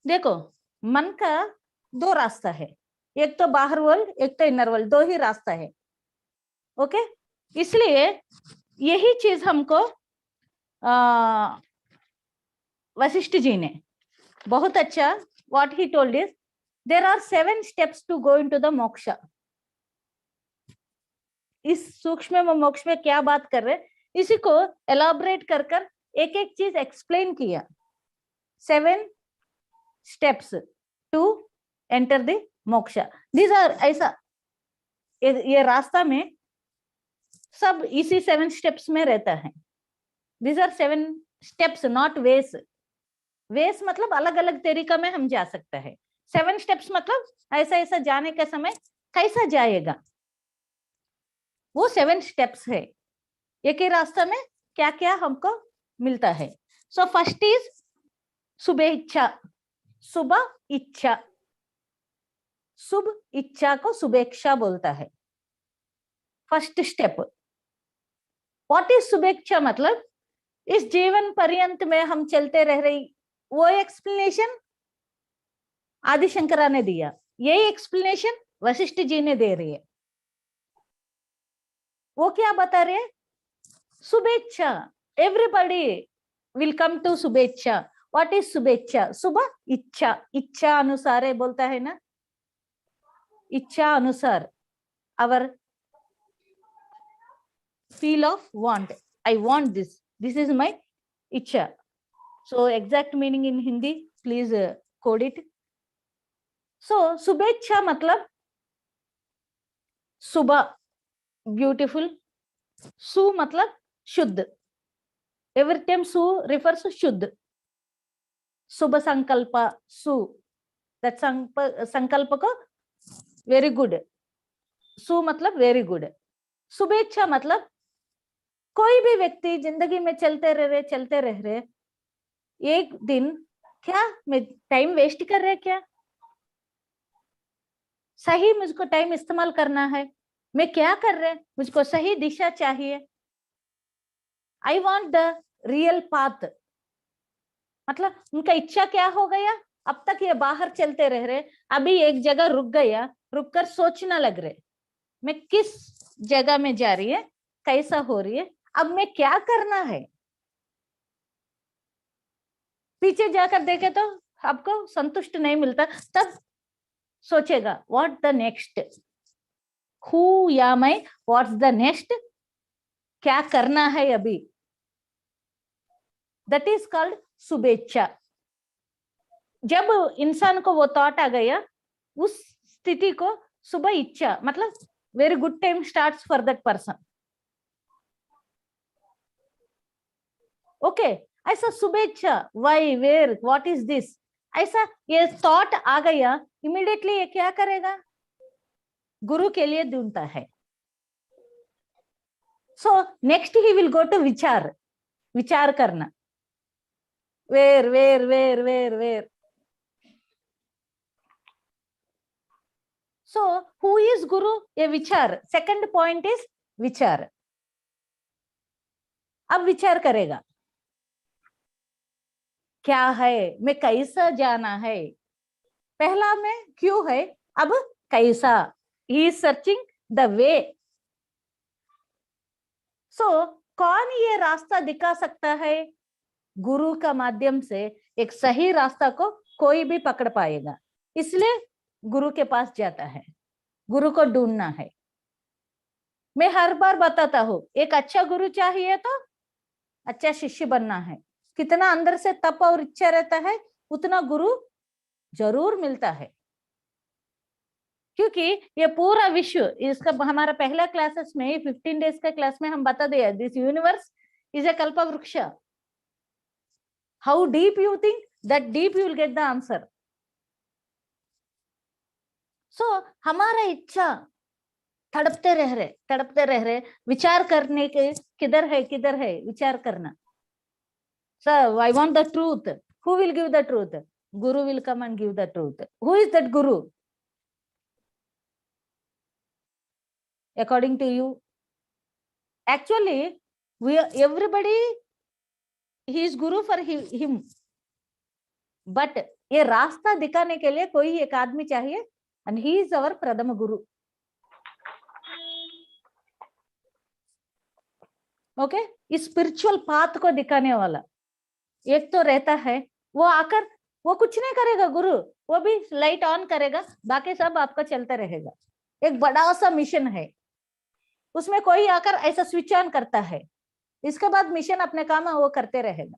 देखो मन का दो रास्ता है, एक तो बाहर वर्ल्ड, एक तो इनर वर्ल्ड, दो ही रास्ता है। ओके, इसलिए यही चीज हमको वशिष्ठ जी ने बहुत अच्छा, what he told is there are 7 steps to go into the moksha. इस सूक्ष्म मोक्ष में क्या बात कर रहे, इसी को एलाबरेट कर कर एक एक चीज एक्सप्लेन किया। 7 steps to enter the moksha. These are ऐसा, ये रास्ता में सब इसी 7 स्टेप्स में रहता है। दीज आर 7 स्टेप्स, नॉट वेस। वेस मतलब अलग अलग तरीका में हम जा सकते हैं। 7 स्टेप्स मतलब ऐसा ऐसा जाने के समय कैसा जाएगा, वो 7 स्टेप्स है। एक ही रास्ता में क्या क्या हमको मिलता है। सो फर्स्ट इज शुभेच्छा, शुभ इच्छा। शुभ इच्छा को शुभेच्छा बोलता है। First step. व्हाट इज शुभेच्छा मतलब? इस जीवन पर्यंत में हम चलते रह रही, वो एक्सप्लेनेशन आदि शंकरा ने दिया, यही एक्सप्लेनेशन वशिष्ठ जी ने दे रही है। वो क्या बता रहे हैं? शुभेच्छा, एवरीबॉडी विल कम टू शुभेच्छा। व्हाट इज शुभेच्छा? शुभ इच्छा, इच्छा अनुसार है बोलता है ना, इच्छा अनुसार, our feel of want, I want this. This is my icha. So exact meaning in Hindi, please code it. So शुभेच्छा मतलब सुबह, beautiful. सु मतलब शुद्ध. Every time su refers to शुद्ध. शुभ संकल्प सु. That संकल्प को very good. सु मतलब very good. शुभेच्छा मतलब कोई भी व्यक्ति जिंदगी में चलते रह रहे एक दिन क्या मैं टाइम वेस्ट कर रहे क्या, सही मुझको टाइम इस्तेमाल करना है, मैं क्या कर रहे, मुझको सही दिशा चाहिए. I want the real path. मतलब उनका इच्छा क्या हो गया, अब तक ये बाहर चलते रह रहे, अभी एक जगह रुक गया, रुककर सोचना लग रहे मैं किस जगह में जा रही है, कैसा हो रही है, अब मैं क्या करना है. पीछे जाकर देखे तो आपको संतुष्ट नहीं मिलता, तब सोचेगा व्हाट द नेक्स्ट, हु या मैं, व्हाट्स द नेक्स्ट, क्या करना है अभी. दैट इज कॉल्ड शुभेच्छा. जब इंसान को वो थॉट आ गया, उस स्थिति को सुबह इच्छा मतलब very good time starts for that person. Okay, ऐसा शुभेच्छा, why, where, what is this, ऐसा ये थॉट आ गया, इमीडिएटली ये क्या करेगा, गुरु के लिए ढूंढता है. So next he will go to vichar, विचार करना. Where where where where where. So who is guru, ये विचार. सेकंड पॉइंट इज विचार. अब विचार करेगा क्या है, मैं कैसा जाना है. पहला में क्यों है, अब कैसा. He is searching the way. So कौन ये रास्ता दिखा सकता है, गुरु का माध्यम से एक सही रास्ता को कोई भी पकड़ पाएगा, इसलिए गुरु के पास जाता है, गुरु को ढूंढना है. मैं हर बार बताता हूं, एक अच्छा गुरु चाहिए तो अच्छा शिष्य बनना है. कितना अंदर से तप और इच्छा रहता है, उतना गुरु जरूर मिलता है. क्योंकि ये पूरा विश्व, इसका हमारा पहला क्लासेस में 15 डेज का क्लास में हम बता दिया, दिस यूनिवर्स इज ए कल्प वृक्ष. How deep you think, that deep you will get the answer. So हमारा इच्छा तड़पते रह रहे, विचार करने के किधर है विचार करना. Sir I want the truth, who will give the truth, guru will come and give the truth. Who is that guru according to you? Actually everybody, he is guru for him, but ये रास्ता दिखाने के लिए कोई एक आदमी चाहिए, and he is our प्रथम गुरु. ओके, इस स्पिरिचुअल पाथ को दिखाने वाला एक तो रहता है, वो आकर वो कुछ नहीं करेगा गुरु, वो भी लाइट ऑन करेगा, बाकी सब आपका चलता रहेगा. एक बड़ा सा मिशन है, उसमें कोई आकर ऐसा स्विच ऑन करता है, इसके बाद मिशन अपने काम वो करते रहेगा.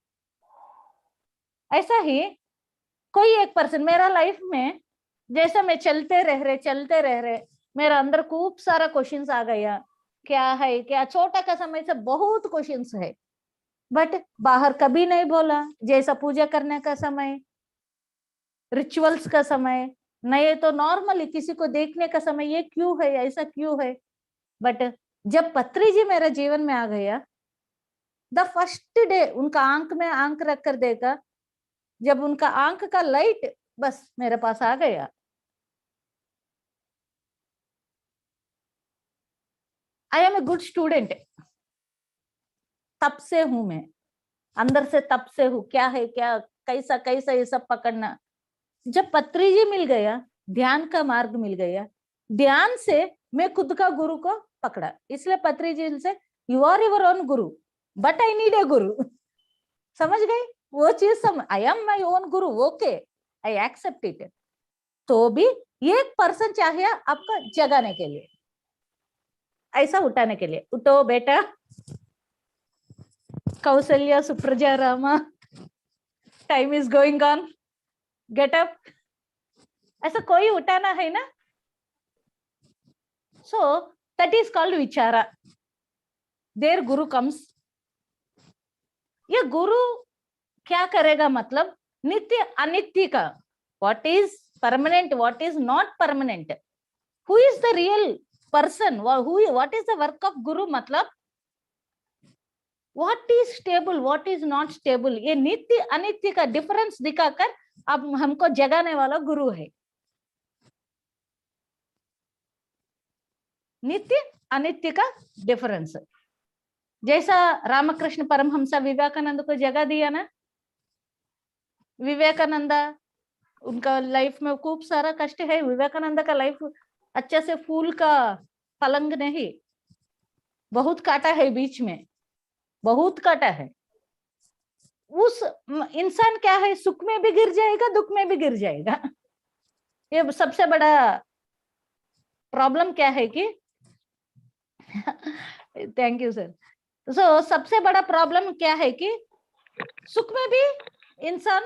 ऐसा ही कोई एक पर्सन मेरा लाइफ में, जैसा मैं चलते रह रहे मेरा अंदर खूब सारा क्वेश्चंस आ गया, क्या है क्या, छोटा का समय से बहुत क्वेश्चंस है, बट बाहर कभी नहीं बोला. जैसा पूजा करने का समय, रिचुअल्स का समय, नहीं तो नॉर्मली किसी को देखने का समय, ये क्यों है, ऐसा क्यों है. बट जब पत्री जी मेरे जीवन में आ गया, द फर्स्ट डे उनका आंख में आंख रख कर देखा, जब उनका आंख का लाइट बस मेरे पास आ गया, I am a good student. तब से हूं मैं, अंदर से तब से हूं, क्या है क्या, कैसा कैसा, ये सब पकड़ना. जब पत्री जी मिल गया, ध्यान का मार्ग मिल गया, ध्यान से मैं खुद का गुरु को पकड़ा. इसलिए पत्री जी से, you are your own Guru but I need a गुरु. समझ गई वो चीज, I am my own Guru, okay I accept it. तो भी एक पर्सन चाहिए आपको जगाने के लिए, ऐसा उठाने के लिए. उठो बेटा, Kausalya, Supraja, Rama. Time is going on. Get up. ऐसा कोई उठाना है ना? So that is called vichara. There Guru comes. ये गुरु क्या करेगा मतलब नित्य अनित्य का, what is permanent, what is not permanent, who is the real person, what is the work of Guru मतलब what is stable, what is not stable, ये नित्य अनित्य का डिफरेंस दिखाकर अब हमको जगाने वाला गुरु है. नित्य अनित्य का डिफरेंस, जैसा रामकृष्ण परमहंस विवेकानंद को जगा दिया ना. विवेकानंदा उनका लाइफ में खूब सारा कष्ट है. विवेकानंद का लाइफ अच्छे से फूल का पलंग नहीं, बहुत काटा है, बीच में बहुत काटा है. उस इंसान क्या है, सुख में भी गिर जाएगा, दुख में भी गिर जाएगा. ये सबसे बड़ा प्रॉब्लम क्या है कि थैंक यू सर. सो सबसे बड़ा प्रॉब्लम क्या है कि सुख में भी इंसान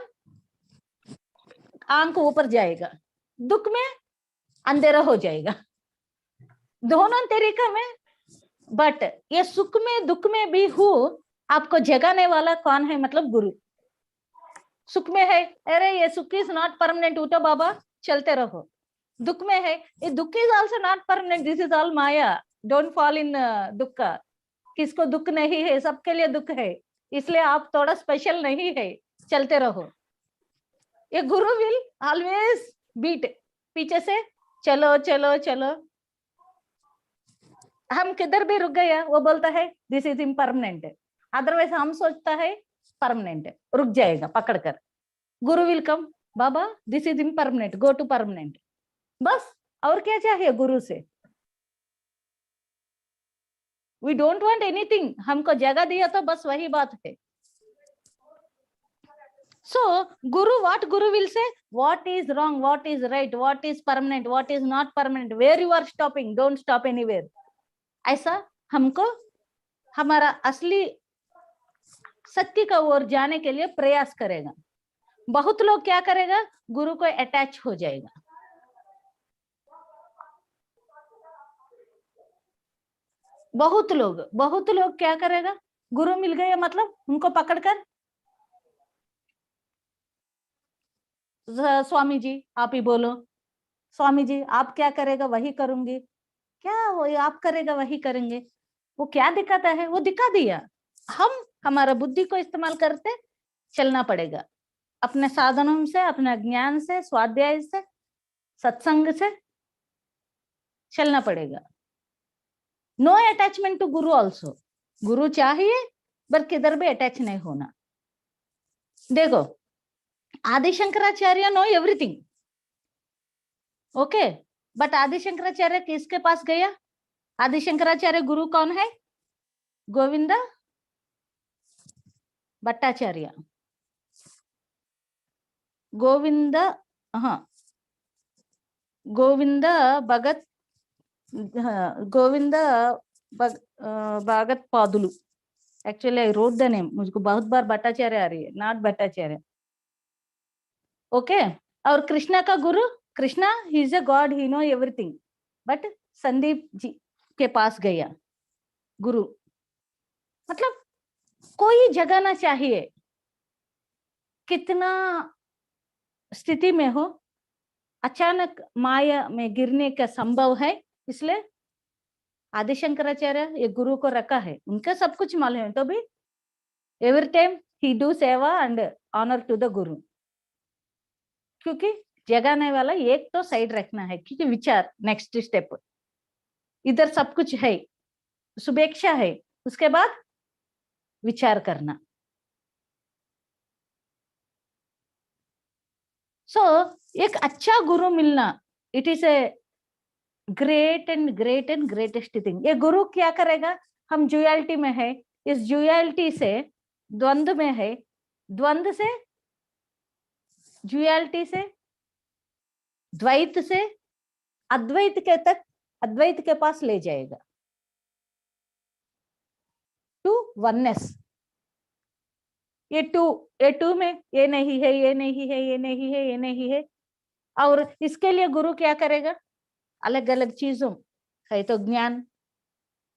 आंख ऊपर जाएगा, दुख में अंधेरा हो जाएगा, दोनों तरीका में. बट ये सुख में दुख में भी हो, आपको जगाने वाला कौन है मतलब गुरु. सुख में है, अरे ये सुख इज नॉट परमानेंट, उठो बाबा चलते रहो. दुख में है, ये दुख is also not permanent, this is all Maya, don't fall in दुख. किसको दुख नहीं है, सबके लिए दुख है, इसलिए आप थोड़ा स्पेशल नहीं है, चलते रहो. ये गुरु विल ऑलवेज बीट पीछे से, चलो चलो चलो. हम किधर भी रुक गया, वो बोलता है दिस इज इम्परमानेंट. अदरवाइज हम सोचता है परमानेंट, रुक जाएगा पकड़कर. Guru will come, baba this is impermanent, go to permanent. बस और क्या चाहिए गुरु से. वी डोंट वांट एनीथिंग, हमको जगह दिया तो बस वही बात है. So Guru, what Guru will say, what is wrong, what is right, what is permanent, what is not permanent, where you are stopping, don't stop anywhere. ऐसा हमको हमारा असली सत्य का ओर जाने के लिए प्रयास करेगा. बहुत लोग क्या करेगा, गुरु को अटैच हो जाएगा. बहुत लोग क्या करेगा, गुरु मिल गया मतलब उनको पकड़कर स्वामी जी आप ही बोलो, स्वामी जी आप क्या करेगा वही करूंगी, क्या वो आप करेगा वही करेंगे. वो क्या दिखाता है, वो दिखा दिया. हम हमारा बुद्धि को इस्तेमाल करते चलना पड़ेगा, अपने साधनों से, अपने ज्ञान से, स्वाध्याय से, सत्संग से चलना पड़ेगा. No attachment to Guru also. गुरु चाहिए पर किधर भी अटैच नहीं होना. देखो आदि Shankaracharya know everything, okay, but आदि शंकराचार्य किसके पास गया. आदि शंकराचार्य गुरु कौन है, गोविंद भट्टाचार्य. गोविंद, हाँ Govind Bhagat, Govind Bhagat Padulu. Actually I wrote the name, मुझको बहुत बार भट्टाचार्य आ रही है, नॉट भट्टाचार्य. ओके. और कृष्णा का गुरु, Krishna he is a god, he know everything, but Sandeep ji के पास गया गुरु. मतलब कोई जगाना चाहिए, कितना स्थिति में हो, अचानक माया में गिरने का संभव है. इसलिए आदि शंकराचार्य ये गुरु को रखा है, उनका सब कुछ मालूम है, तो भी एवरी टाइम ही डू सेवा एंड ऑनर टू द गुरु. क्योंकि जगाने वाला एक तो साइड रखना है, क्योंकि विचार नेक्स्ट स्टेप, इधर सब कुछ है, शुभेच्छा है, उसके बाद विचार करना. सो एक अच्छा गुरु मिलना, it is a great and greatest thing. ये गुरु क्या करेगा, हम ड्यूअलिटी में है, इस ड्यूअलिटी से द्वंद्व में है, द्वंद्व से ड्यूअलिटी से द्वैत से अद्वैत के तक, अद्वैत के पास ले जाएगा टू वननेस. ये टू में ये नहीं है, ये नहीं है, ये नहीं है, ये नहीं है। और इसके लिए गुरु क्या करेगा? अलग अलग चीजों है तो ज्ञान।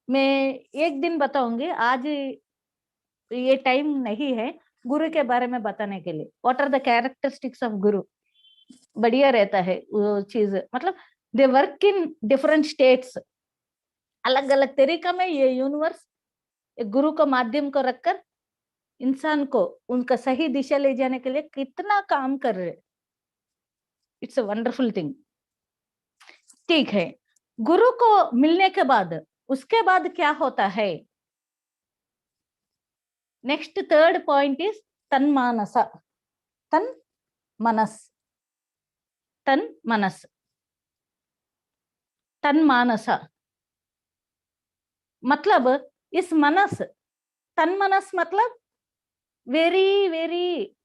मैं एक दिन बताऊंगी, आज ये टाइम नहीं है गुरु के बारे में बताने के लिए। What are the characteristics of guru? बढ़िया रहता है वो चीज, मतलब they work in different states, अलग अलग तरीका में। ये यूनिवर्स एक गुरु को माध्यम को रखकर इंसान को उनका सही दिशा ले जाने के लिए कितना काम कर रहे। It's a wonderful thing. ठीक है, गुरु को मिलने के बाद उसके बाद क्या होता है? नेक्स्ट थर्ड पॉइंट इज तन्मानस। तन मनस, तन मनस, तन्मानस मतलब इस मनस, तन मनस मतलब वेरी वेरी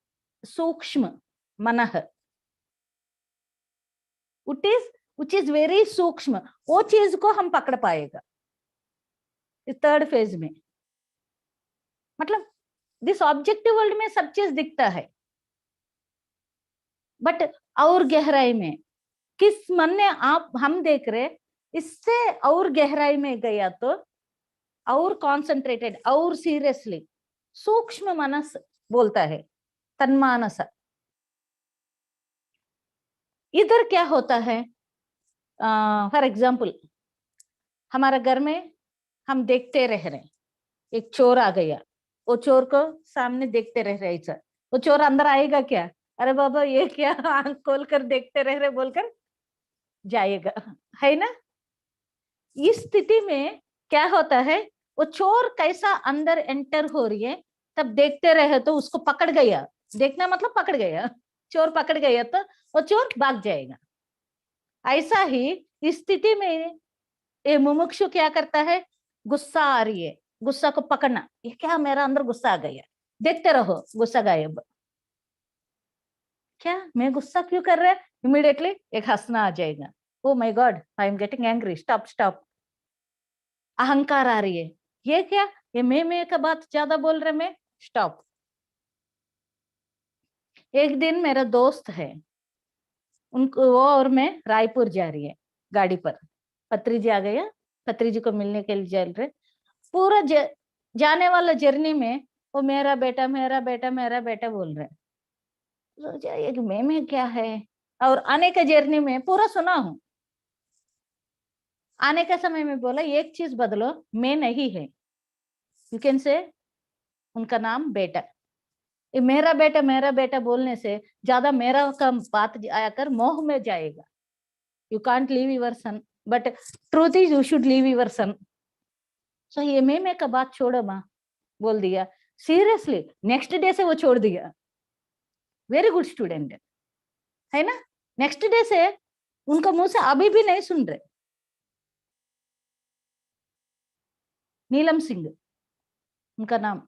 सूक्ष्म मनः, which is वेरी सूक्ष्म, वो चीज को हम पकड़ पाएगा इस थर्ड फेज में। मतलब दिस ऑब्जेक्टिव वर्ल्ड में सब चीज दिखता है, बट और गहराई में किस मन ने आप हम देख रहे, इससे और गहराई में गया तो और कॉन्सेंट्रेटेड और सीरियसली सूक्ष्म मनस बोलता है, तन्मानस। इधर क्या होता है? फॉर एग्जाम्पल हमारा घर में हम देखते रह रहे, एक चोर आ गया, वो चोर को सामने देखते रह रहे, सर वो चोर अंदर आएगा क्या? अरे बाबा ये क्या, आंख खोल कर देखते रह रहे बोलकर जाएगा, है ना? इस स्थिति में क्या होता है? वो चोर कैसा अंदर एंटर हो रही है, तब देखते रहे तो उसको पकड़ गया। देखना मतलब पकड़ गया, चोर पकड़ गया तो वो चोर भाग जाएगा। ऐसा ही इस स्थिति में ये मुमुक्षु क्या करता है? गुस्सा आ रही है, गुस्सा को पकड़ना। ये क्या, मेरा अंदर गुस्सा आ गया, देखते रहो, गुस्सा गायब। क्या मैं गुस्सा क्यों कर रहा है? इमीडिएटली एक हंसना आ जाएगा, oh my God I am getting angry, stop stop. अहंकार आ रही है, ये क्या, ये मैं का बात ज्यादा बोल रहे, मैं स्टॉप। एक दिन मेरा दोस्त है, उनको वो और मैं रायपुर जा रही है गाड़ी पर, पत्री जी आ गया, पत्री जी को मिलने के लिए चल रहे। पूरा जाने वाला जर्नी में वो मेरा बेटा मेरा बेटा मेरा बेटा बोल रहे। सोचा ये मैं क्या है, और आने के जर्नी में पूरा सुना हूं। आने के समय में बोला एक चीज बदलो, मैं नहीं है, यू कैन से उनका नाम बेटा। ये मेरा बेटा बोलने से ज्यादा मेरा का बात आकर मोह में जाएगा। You can't leave your son, but truth is you should leave your son. So ये मैं का बात छोड़ो माँ, बोल दिया सीरियसली। नेक्स्ट डे से वो छोड़ दिया। वेरी गुड स्टूडेंट है ना। नेक्स्ट डे से उनका मुंह से अभी भी नहीं सुन रहे। नीलम सिंह उनका नाम।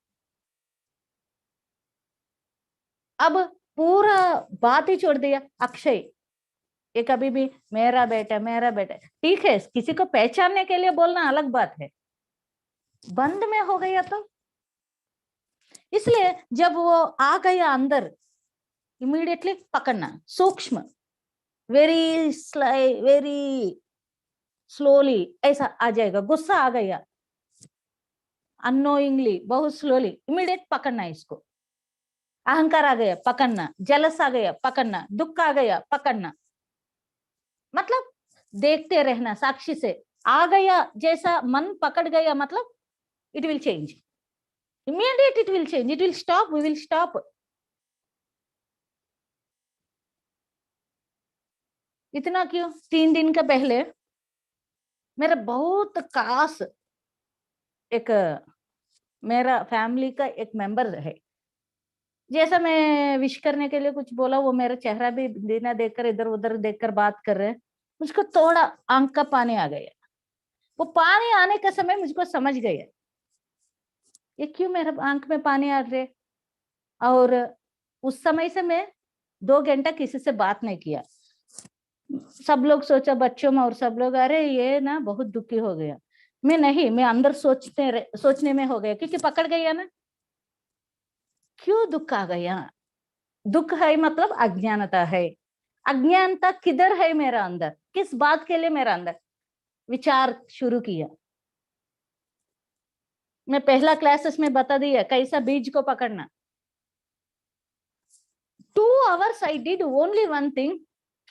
अब पूरा बात ही छोड़ दिया। अक्षय, ये कभी भी मेरा बेटा, ठीक है किसी को पहचानने के लिए बोलना अलग बात है, बंद में हो गया तो। इसलिए जब वो आ गया अंदर, इमीडिएटली पकड़ना, सूक्ष्म, वेरी स्लोली ऐसा आ जाएगा। गुस्सा आ गया अननोइंगली, बहुत स्लोली, इमीडिएट पकड़ना इसको। अहंकार आ गया पकड़ना, जलस आ गया पकड़ना, दुख आ गया पकड़ना। मतलब देखते रहना, साक्षी से। आ गया जैसा मन पकड़ गया मतलब it will change, immediate it will change, it will stop, we will stop. इतना क्यों? 3 दिन का पहले मेरा बहुत खास एक मेरा फैमिली का एक मेंबर है, जैसा मैं विश करने के लिए कुछ बोला, वो मेरा चेहरा भी बिना देखकर इधर उधर देखकर बात कर रहे हैं। मुझको थोड़ा आंख का पानी आ गया। वो पानी आने का समय मुझको समझ गया ये क्यों मेरा आंख में पानी आ रहे। और उस समय से मैं 2 घंटा किसी से बात नहीं किया। सब लोग सोचा, बच्चों में और सब लोग, अरे ये ना बहुत दुखी हो गया। मैं नहीं, मैं अंदर सोचने में हो गया, क्योंकि पकड़ गया ना। क्यों दुख आ गया? दुख है मतलब अज्ञानता है। अज्ञानता किधर है मेरा अंदर? किस बात के लिए मेरा अंदर? विचार शुरू किया। मैं पहला क्लासेस में बता दिया कैसा बीज को पकड़ना। 2 hours I did only one thing,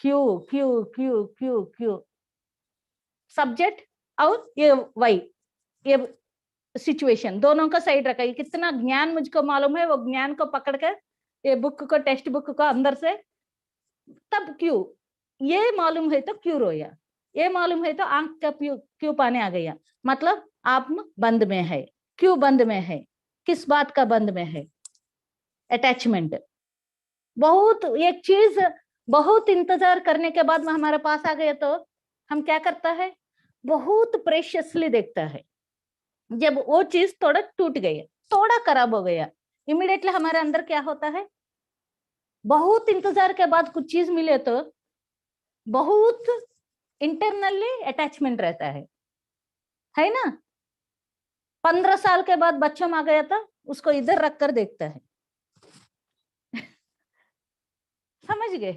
क्यों क्यों क्यों क्यों क्यों, सब्जेक्ट और ये वाई, ये सिचुएशन दोनों का साइड रखा। ये कितना ज्ञान मुझको मालूम है, वो ज्ञान को पकड़कर ये बुक को, टेक्स्ट बुक को अंदर से, तब क्यों ये मालूम है तो क्यों रोया, ये मालूम है तो आंख का क्यों पानी आ गया। मतलब आत्म बंद में है। क्यों बंद में है? किस बात का बंद में है? अटैचमेंट। बहुत एक चीज बहुत इंतजार करने के बाद में हमारे पास आ गया तो हम क्या करता है? बहुत प्रेशियसली देखता है। जब वो चीज थोड़ा टूट गई, थोड़ा खराब हो गया, इमीडिएटली हमारे अंदर क्या होता है? बहुत इंतजार के बाद कुछ चीज मिले तो बहुत इंटरनली अटैचमेंट रहता है ना। 15 साल के बाद बच्चा आ गया था, उसको इधर रखकर देखता है। समझ गए?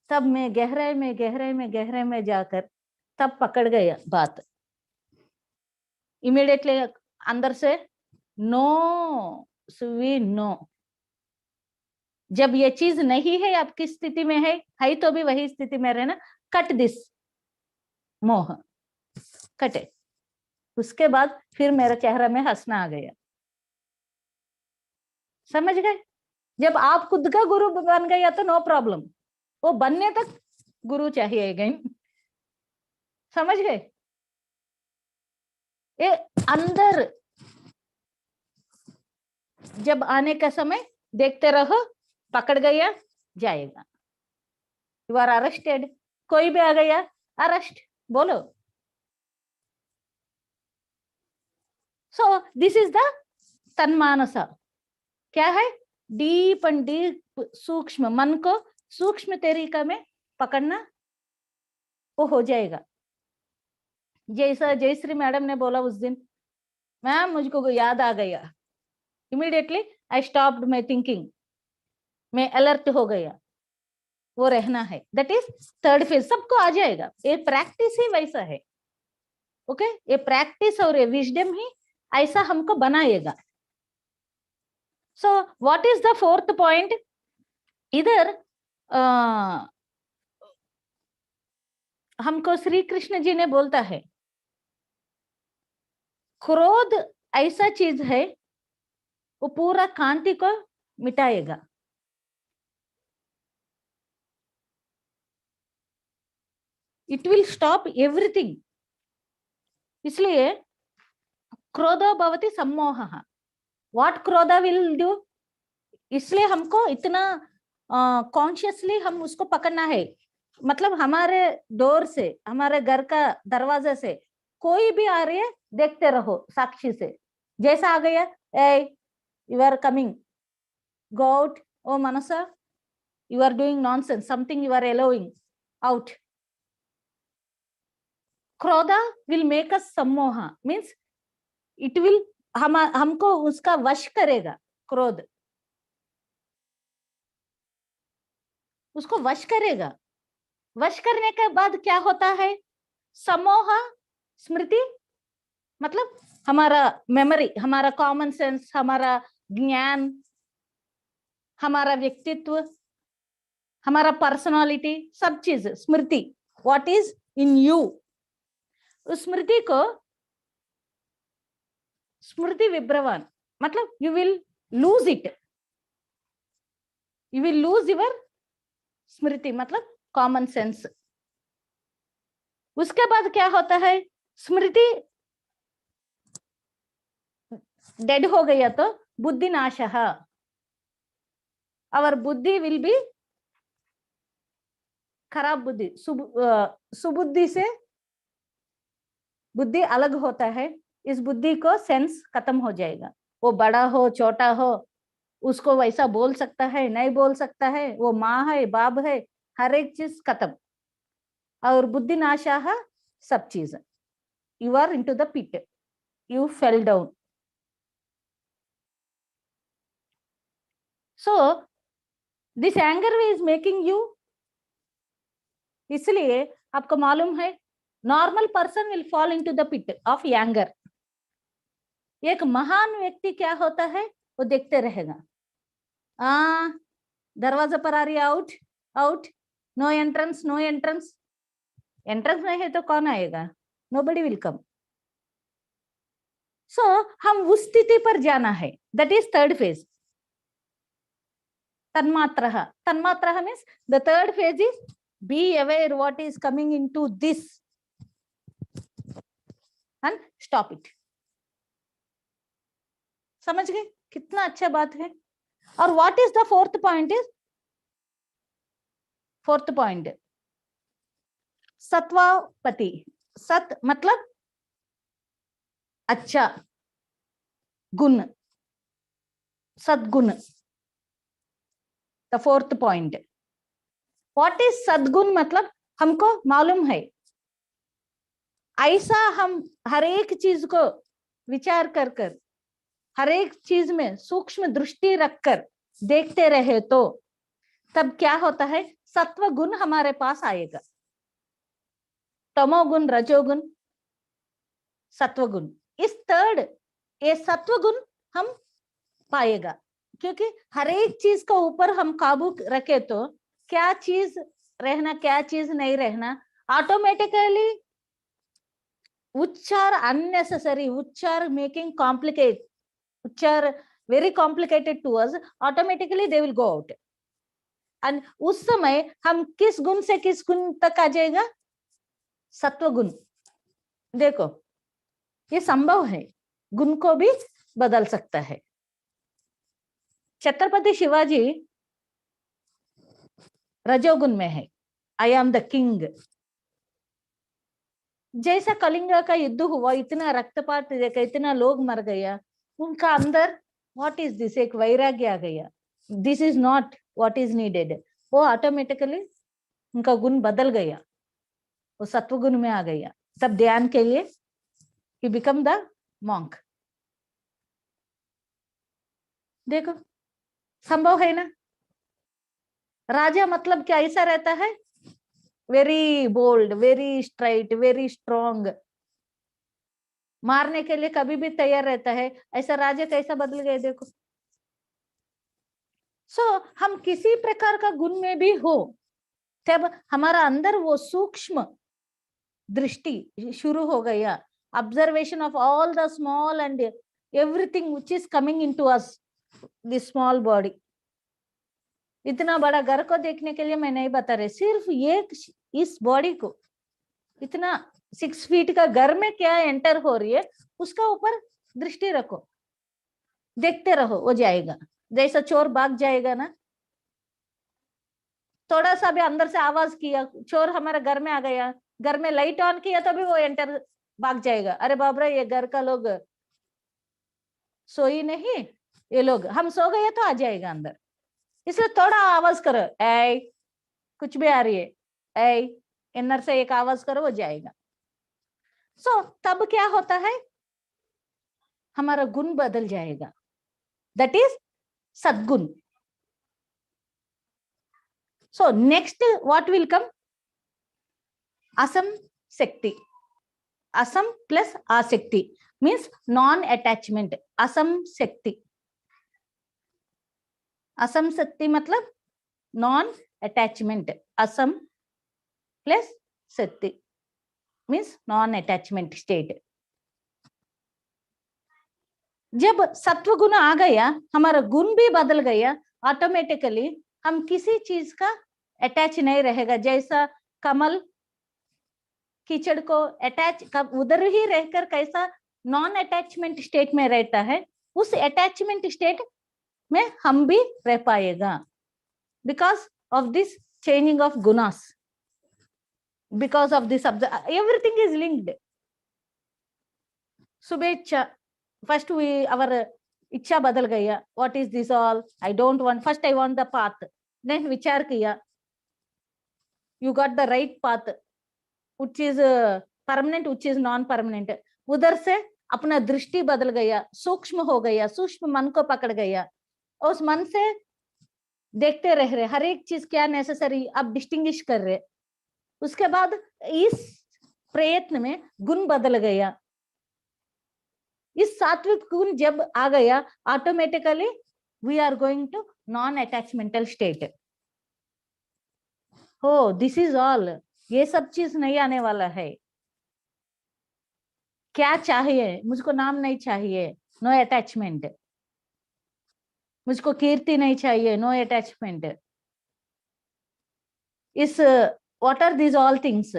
तब मैं गहराई में गहराई में गहराई में जाकर तब पकड़ गया बात। इमीडिएटली अंदर से नो सुवी नो, जब ये चीज नहीं है, आपकी स्थिति में है तो भी वही स्थिति में रहना। कट दिस मोह, कटे। उसके बाद फिर मेरे चेहरे में हंसना आ गया। समझ गए? जब आप खुद का गुरु बन गया तो नो प्रॉब्लम, वो बनने तक गुरु चाहिए गई। समझ गए? ये अंदर जब आने का समय देखते रहो, पकड़ गया जाएगा। You are arrested. कोई भी आ गया, अरेस्ट बोलो। सो दिस इज द तन्मानसा। क्या है? डीप एंड डीप, सूक्ष्म मन को सूक्ष्म तरीका में पकड़ना, वो हो जाएगा। जैसा जयश्री मैडम ने बोला उस दिन, मैम मुझको याद आ गया, immediately I stopped my thinking, मैं अलर्ट हो गया। वो रहना है, दैट इज थर्ड फेज। सबको आ जाएगा, ये प्रैक्टिस ही वैसा है। ओके, ये प्रैक्टिस और ये विजडम ही ऐसा हमको बनाएगा। So what is the fourth point? इधर हमको श्री कृष्ण जी ने बोलता है, क्रोध ऐसा चीज है वो पूरा कांति को मिटाएगा। It will stop everything. इसलिए क्रोधो भवति सम्मोहः। व्हाट क्रोधा विल डू? इसलिए हमको इतना कॉन्शियसली हम उसको पकड़ना है। मतलब हमारे डोर से, हमारे घर का दरवाजे से कोई भी आ रही है, देखते रहो साक्षी से। जैसा आ गया, ए you are coming, go out. ओ मनसा, you are doing nonsense, something you are allowing, out. क्रोधा विल मेक अस सम्मोह, मीन्स इट विल हमको उसका वश करेगा। क्रोध उसको वश करेगा। वश करने के बाद क्या होता है? समोह, स्मृति, मतलब हमारा मेमोरी, हमारा कॉमन सेंस, हमारा ज्ञान, हमारा व्यक्तित्व, हमारा पर्सनालिटी, सब चीज स्मृति, व्हाट इज इन यू, उस स्मृति को स्मृति विभ्रमण, मतलब you will lose it, you will lose your स्मृति, मतलब कॉमन सेंस। उसके बाद क्या होता है? स्मृति डेड हो गया तो बुद्धि नाशः, और बुद्धि विल बी खराब बुद्धि। सुबुद्धि से बुद्धि अलग होता है। इस बुद्धि को सेंस खत्म हो जाएगा। वो बड़ा हो छोटा हो, उसको वैसा बोल सकता है, नहीं बोल सकता है, वो माँ है बाप है, हर एक चीज खत्म। और बुद्धि नाशः सब चीज, you are into the pit, you fell down. So this anger is making you, इसलिए आपको मालूम है normal person will fall into the pit of anger. एक महान व्यक्ति क्या होता है, वो देखते रहेगा, दरवाजा पर आ रही, out out, no entrance no entrance, entrance नहीं है तो कौन आएगा, नोबडी विल कम। सो हम उस स्थिति पर जाना है, दैट इज थर्ड फेज। तन्मात्रः, तन्मात्रः means the third phase is be aware what is coming into this and stop it. समझ गए कितना अच्छा बात है। और what is the fourth point is, fourth point सत्वापति। सत मतलब अच्छा, गुण, सद्गुण। The fourth point, what is सद्गुण मतलब हमको मालूम है, ऐसा हम हर एक चीज को विचार कर कर, हर एक चीज में सूक्ष्म दृष्टि रखकर देखते रहे तो तब क्या होता है, सत्व गुण हमारे पास आएगा। तमोगुण, रजोगुण, सत्वगुण, इस थर्ड ये सत्वगुण हम पाएगा। क्योंकि हर एक चीज के ऊपर हम काबू रखे तो क्या चीज रहना क्या चीज नहीं रहना, automatically uchchar unnecessary, uchchar making complicate, uchchar very complicated to us, automatically they will go out. And उस समय हम किस गुण से किस गुण तक आ जाएगा, सत्वगुण। देखो ये संभव है, गुण को भी बदल सकता है। छत्रपति शिवाजी रजोगुण में है, आई एम द किंग। जैसा कलिंग का युद्ध हुआ, इतना रक्तपात देखा, इतना लोग मर गया, उनका अंदर व्हाट इज दिस, एक वैराग्य आ गया, this is not what is needed. वो ऑटोमेटिकली उनका गुण बदल गया, वो सत्वगुण में आ गया। तब ध्यान के लिए he become the monk। देखो संभव है ना। राजा मतलब क्या ऐसा रहता है, very bold, very straight, very strong, मारने के लिए कभी भी तैयार रहता है। ऐसा राजा कैसा बदल गए देखो। सो हम किसी प्रकार का गुण में भी हो, तब हमारा अंदर वो सूक्ष्म दृष्टि शुरू हो गया, observation of all the small and everything which is coming into us, this small body. इतना बड़ा घर को देखने के लिए मैं नहीं बता रही, सिर्फ ये इस बॉडी को, इतना 6 फीट का घर में क्या एंटर हो रही है उसका ऊपर दृष्टि रखो, देखते रहो, वो जाएगा। जैसा चोर भाग जाएगा ना, थोड़ा सा भी अंदर से आवाज किया, चोर हमारे घर में आ गया, घर में लाइट ऑन किया तो भी वो एंटर भाग जाएगा। अरे बाप रे, ये घर का लोग सोई नहीं, ये लोग हम सो गए तो आ जाएगा अंदर। इसलिए थोड़ा आवाज करो, ऐ कुछ भी आ रही है, ऐ इनर से एक आवाज करो, वो जाएगा। सो तब क्या होता है, हमारा गुण बदल जाएगा, दैट इज सद्गुण। So next what will come, Assam शक्ति। असम प्लस आसक्ति मीन्स नॉन अटैचमेंट। असम शक्ति, असम शक्ति मतलब नॉन अटैचमेंट। असम प्लस शक्ति मीन्स नॉन अटैचमेंट स्टेट। जब सत्व गुण आ गया, हमारा गुण भी बदल गया, ऑटोमेटिकली हम किसी चीज का अटैच नहीं रहेगा। जैसा कमल कीचड़ को अटैच उधर ही रहकर कैसा नॉन अटैचमेंट स्टेट में रहता है, उस अटैचमेंट स्टेट में हम भी रह पाएगा, because of this changing of gunas, because of this everything is linked. शुभेच्छा, फर्स्ट वी आवर इच्छा बदल गया, what is this all, I don't want, first I want the path, then विचार किया, you got the right path which is permanent, which is non permanent। उधर से अपना दृष्टि बदल गया, सूक्ष्म हो गया, सूक्ष्म मन को पकड़ गया, उस मन से देखते रह रहे, हर एक चीज क्या नेसेसरी आप डिस्टिंग्विश कर रहे। उसके बाद इस प्रयत्न में गुण बदल गया, इस सात्विक गुण जब आ गया, automatically we are going to non attachmental state. हो दिस इज ऑल, ये सब चीज नहीं आने वाला है। क्या चाहिए मुझको? नाम नहीं चाहिए, नो अटैचमेंट। मुझको कीर्ति नहीं चाहिए, नो अटैचमेंट। इस what are these all things,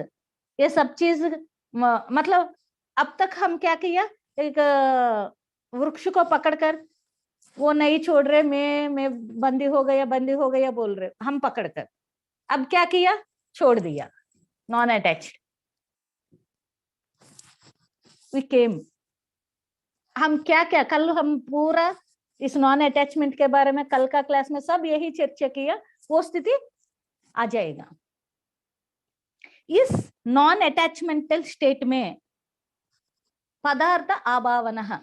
ये सब चीज मतलब अब तक हम क्या किया, एक वृक्ष को पकड़कर वो नहीं छोड़ रहे, मैं बंदी हो गया बोल रहे हम पकड़कर। अब क्या किया? छोड़ दिया, नॉन अटैच्ड। वी केम, हम क्या क्या कल हम पूरा इस नॉन अटैचमेंट के बारे में कल का क्लास में सब यही चर्चा किया, वो स्थिति आ जाएगा। इस नॉन अटैचमेंटल स्टेट में पदार्थ अभावनः,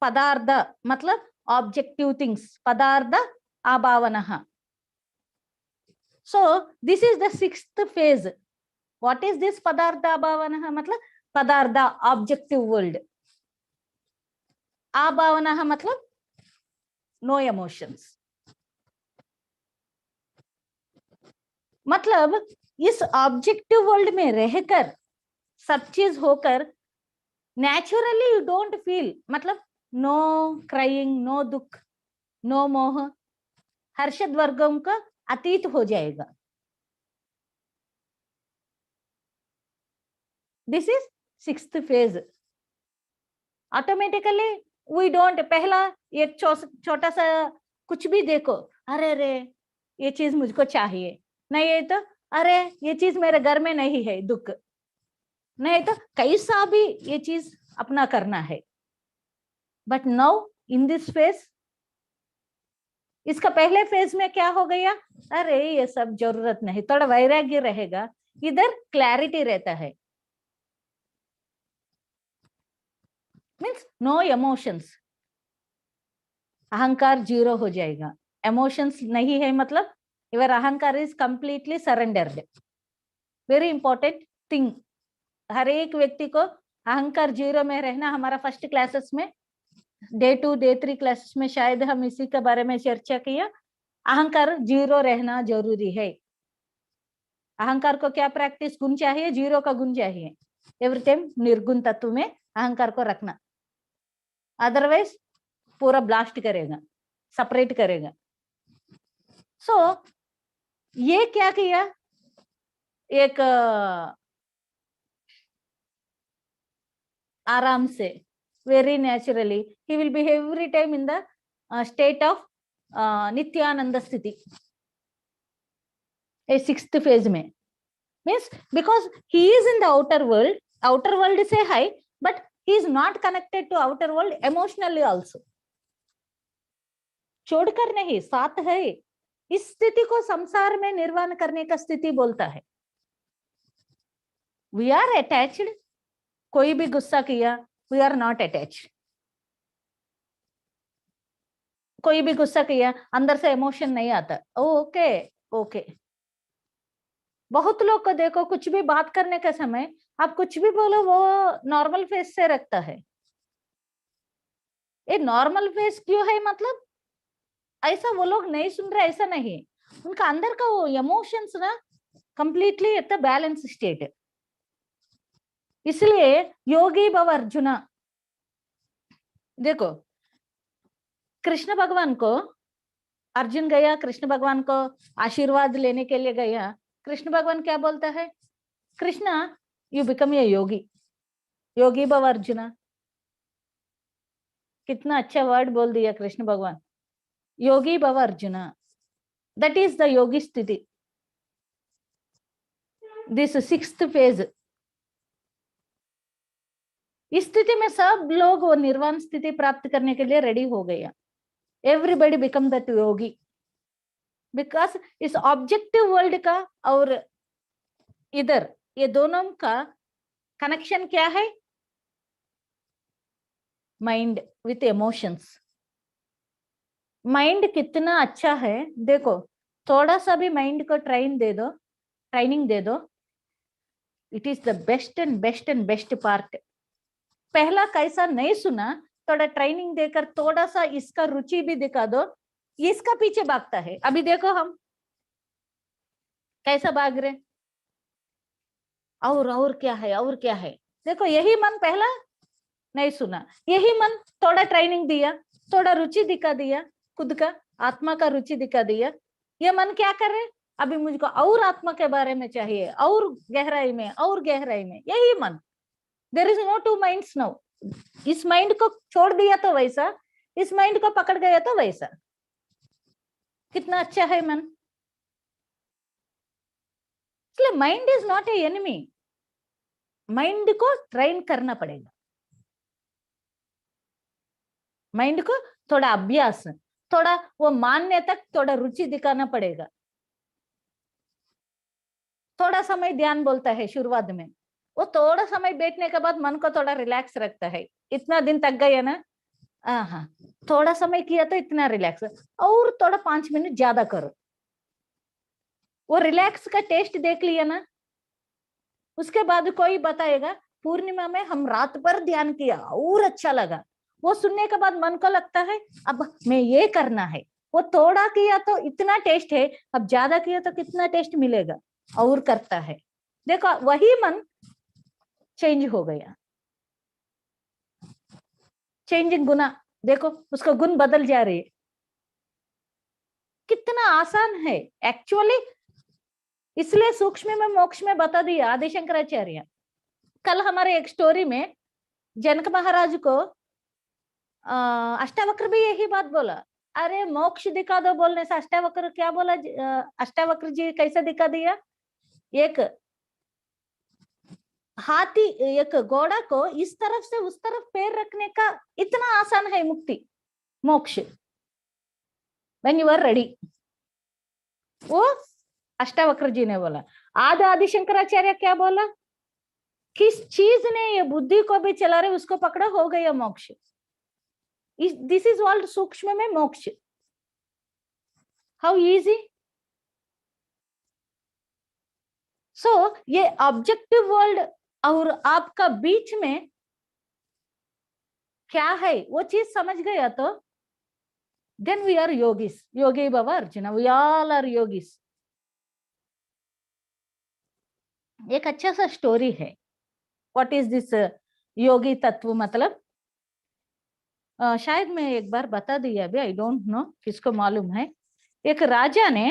पदार्थ मतलब ऑब्जेक्टिव थिंग्स, पदार्थ अभावनः। So this is the sixth phase. What is this padartha abhavanah? मतलब पदार्थ ऑब्जेक्टिव वर्ल्ड, अभावनः मतलब नो इमोशंस। मतलब इस ऑब्जेक्टिव वर्ल्ड में रहकर सब चीज होकर नेचुरली यू डोंट फील, मतलब no crying, no dukh, no moh, हर्षद वर्गों का अतीत हो जाएगा। This is sixth phase. Automatically we don't, पहला एक छोटा सा कुछ भी देखो, अरे रे ये चीज मुझको चाहिए, नहीं है तो अरे ये चीज मेरे घर में नहीं है, दुख, नहीं तो कैसा भी ये चीज अपना करना है। But now in this phase, इसका पहले फेज में क्या हो गया, अरे ये सब जरूरत नहीं, थोड़ा वैराग्य रहेगा, इधर क्लैरिटी रहता है, मीन्स नो इमोशंस, अहंकार जीरो हो जाएगा। इमोशंस नहीं है मतलब योर अहंकार is completely surrendered. Very important thing, हर एक व्यक्ति को अहंकार जीरो में रहना। हमारा फर्स्ट क्लासेस में डे 2 डे 3 क्लासेस में शायद हम इसी के बारे में चर्चा किया। अहंकार जीरो रहना जरूरी है। अहंकार को क्या प्रैक्टिस, गुण चाहिए, जीरो का गुण चाहिए। एवरी टाइम निर्गुण तत्व में अहंकार को रखना, अदरवाइज पूरा ब्लास्ट करेगा, सेपरेट करेगा। सो ये क्या किया, एक आराम से, very naturally he will be every time in the state of नित्यानंद स्थिति। सिक्स्थ फेज में means because he is in the outer world से high, but he is not connected to outer world emotionally also। छोड़कर नहीं, साथ है। इस स्थिति को संसार में निर्वाण करने का स्थिति बोलता है। वी आर अटैच्ड, कोई भी गुस्सा किया, वी आर नॉट अटैच्ड। कोई भी गुस्सा किया, अंदर से इमोशन नहीं आता, ओके ओके। बहुत लोग को देखो, कुछ भी बात करने के समय आप कुछ भी बोलो, वो नॉर्मल फेस से रखता है। ये नॉर्मल फेस क्यों है, मतलब ऐसा वो लोग नहीं सुन रहे, ऐसा नहीं, उनका अंदर का वो इमोशंस ना completely at the balance state. इसलिए योगी भव अर्जुन, देखो कृष्ण भगवान को, अर्जुन गया कृष्ण भगवान को आशीर्वाद लेने के लिए गया। कृष्ण भगवान क्या बोलता है, कृष्णा यू बिकम ए योगी, योगी भव अर्जुन। कितना अच्छा वर्ड बोल दिया कृष्ण भगवान, योगी भव अर्जुन। दैट इज द योगी स्थिति, दिस सिक्स्थ फेज। इस स्थिति में सब लोग वो निर्वाण स्थिति प्राप्त करने के लिए रेडी हो गया। Everybody become that Yogi, because इस ऑब्जेक्टिव वर्ल्ड का और इधर ये दोनों का कनेक्शन क्या है, माइंड विथ इमोशंस। माइंड कितना अच्छा है देखो, थोड़ा सा भी माइंड को ट्रेनिंग दे दो, it is the best and best part. पहला कैसा नहीं सुना, थोड़ा ट्रेनिंग देकर थोड़ा सा इसका रुचि भी दिखा दो, ये इसका पीछे भागता है। अभी देखो हम कैसा भाग रहे, और क्या है, और क्या है। देखो यही मन पहला नहीं सुना, यही मन थोड़ा ट्रेनिंग दिया, थोड़ा रुचि दिखा दिया, खुद का आत्मा का रुचि दिखा दिया, ये मन क्या कर रहे, अभी मुझको और आत्मा के बारे में चाहिए, और गहराई में, और गहराई में, यही मन। There is no two minds now. इस माइंड को छोड़ दिया तो वैसा, इस माइंड को पकड़ गया तो वैसा। कितना अच्छा है मन। इसलिए mind is not a enemy, mind को ट्रेन करना पड़ेगा, माइंड को थोड़ा अभ्यास, थोड़ा वो मानने तक थोड़ा रुचि दिखाना पड़ेगा। थोड़ा समय ध्यान बोलता है शुरुआत में, वो थोड़ा समय बैठने के बाद मन को थोड़ा रिलैक्स रखता है। इतना दिन तक गया ना, हाँ थोड़ा समय किया तो इतना रिलैक्स, और थोड़ा 5 मिनट ज्यादा करो। वो रिलैक्स का टेस्ट देख लिया ना, उसके बाद कोई बताएगा पूर्णिमा में हम रात भर ध्यान किया और अच्छा लगा, वो सुनने के बाद मन को लगता है अब मैं ये करना है। वो थोड़ा किया तो इतना टेस्ट है, अब ज्यादा किया तो कितना टेस्ट मिलेगा, और करता है। देखो वही मन चेंज हो गया, चेंजिंग गुना, देखो उसका गुण बदल जा रही है। कितना आसान है एक्चुअली। इसलिए सूक्ष्म में मोक्ष में बता दिया आदि शंकराचार्य। कल हमारे एक स्टोरी में जनक महाराज को अष्टावक्र भी यही बात बोला, अरे मोक्ष दिखा दो बोलने से अष्टावक्र क्या बोला, अष्टावक्र जी कैसे दिखा दिया, एक हाथी, एक घोड़ा को इस तरफ से उस तरफ पैर रखने का इतना आसान है मुक्ति, मोक्ष, व्हेन यू आर रेडी। वो अष्टावक्र जी ने बोला। आदि शंकराचार्य क्या बोला, किस चीज ने ये बुद्धि को भी चला रहे उसको पकड़ा, हो गया मोक्ष। दिस इज ऑल सूक्ष्म में मोक्ष। How easy. सो ये ऑब्जेक्टिव वर्ल्ड और आपका बीच में क्या है वो चीज समझ गया तो then we are yogis. Yogi baba Arjun, we all are yogis. एक अच्छा सा स्टोरी है, व्हाट इज दिस योगी तत्व, मतलब शायद मैं एक बार बता दिया अभी, आई डोंट नो किसको मालूम है। एक राजा ने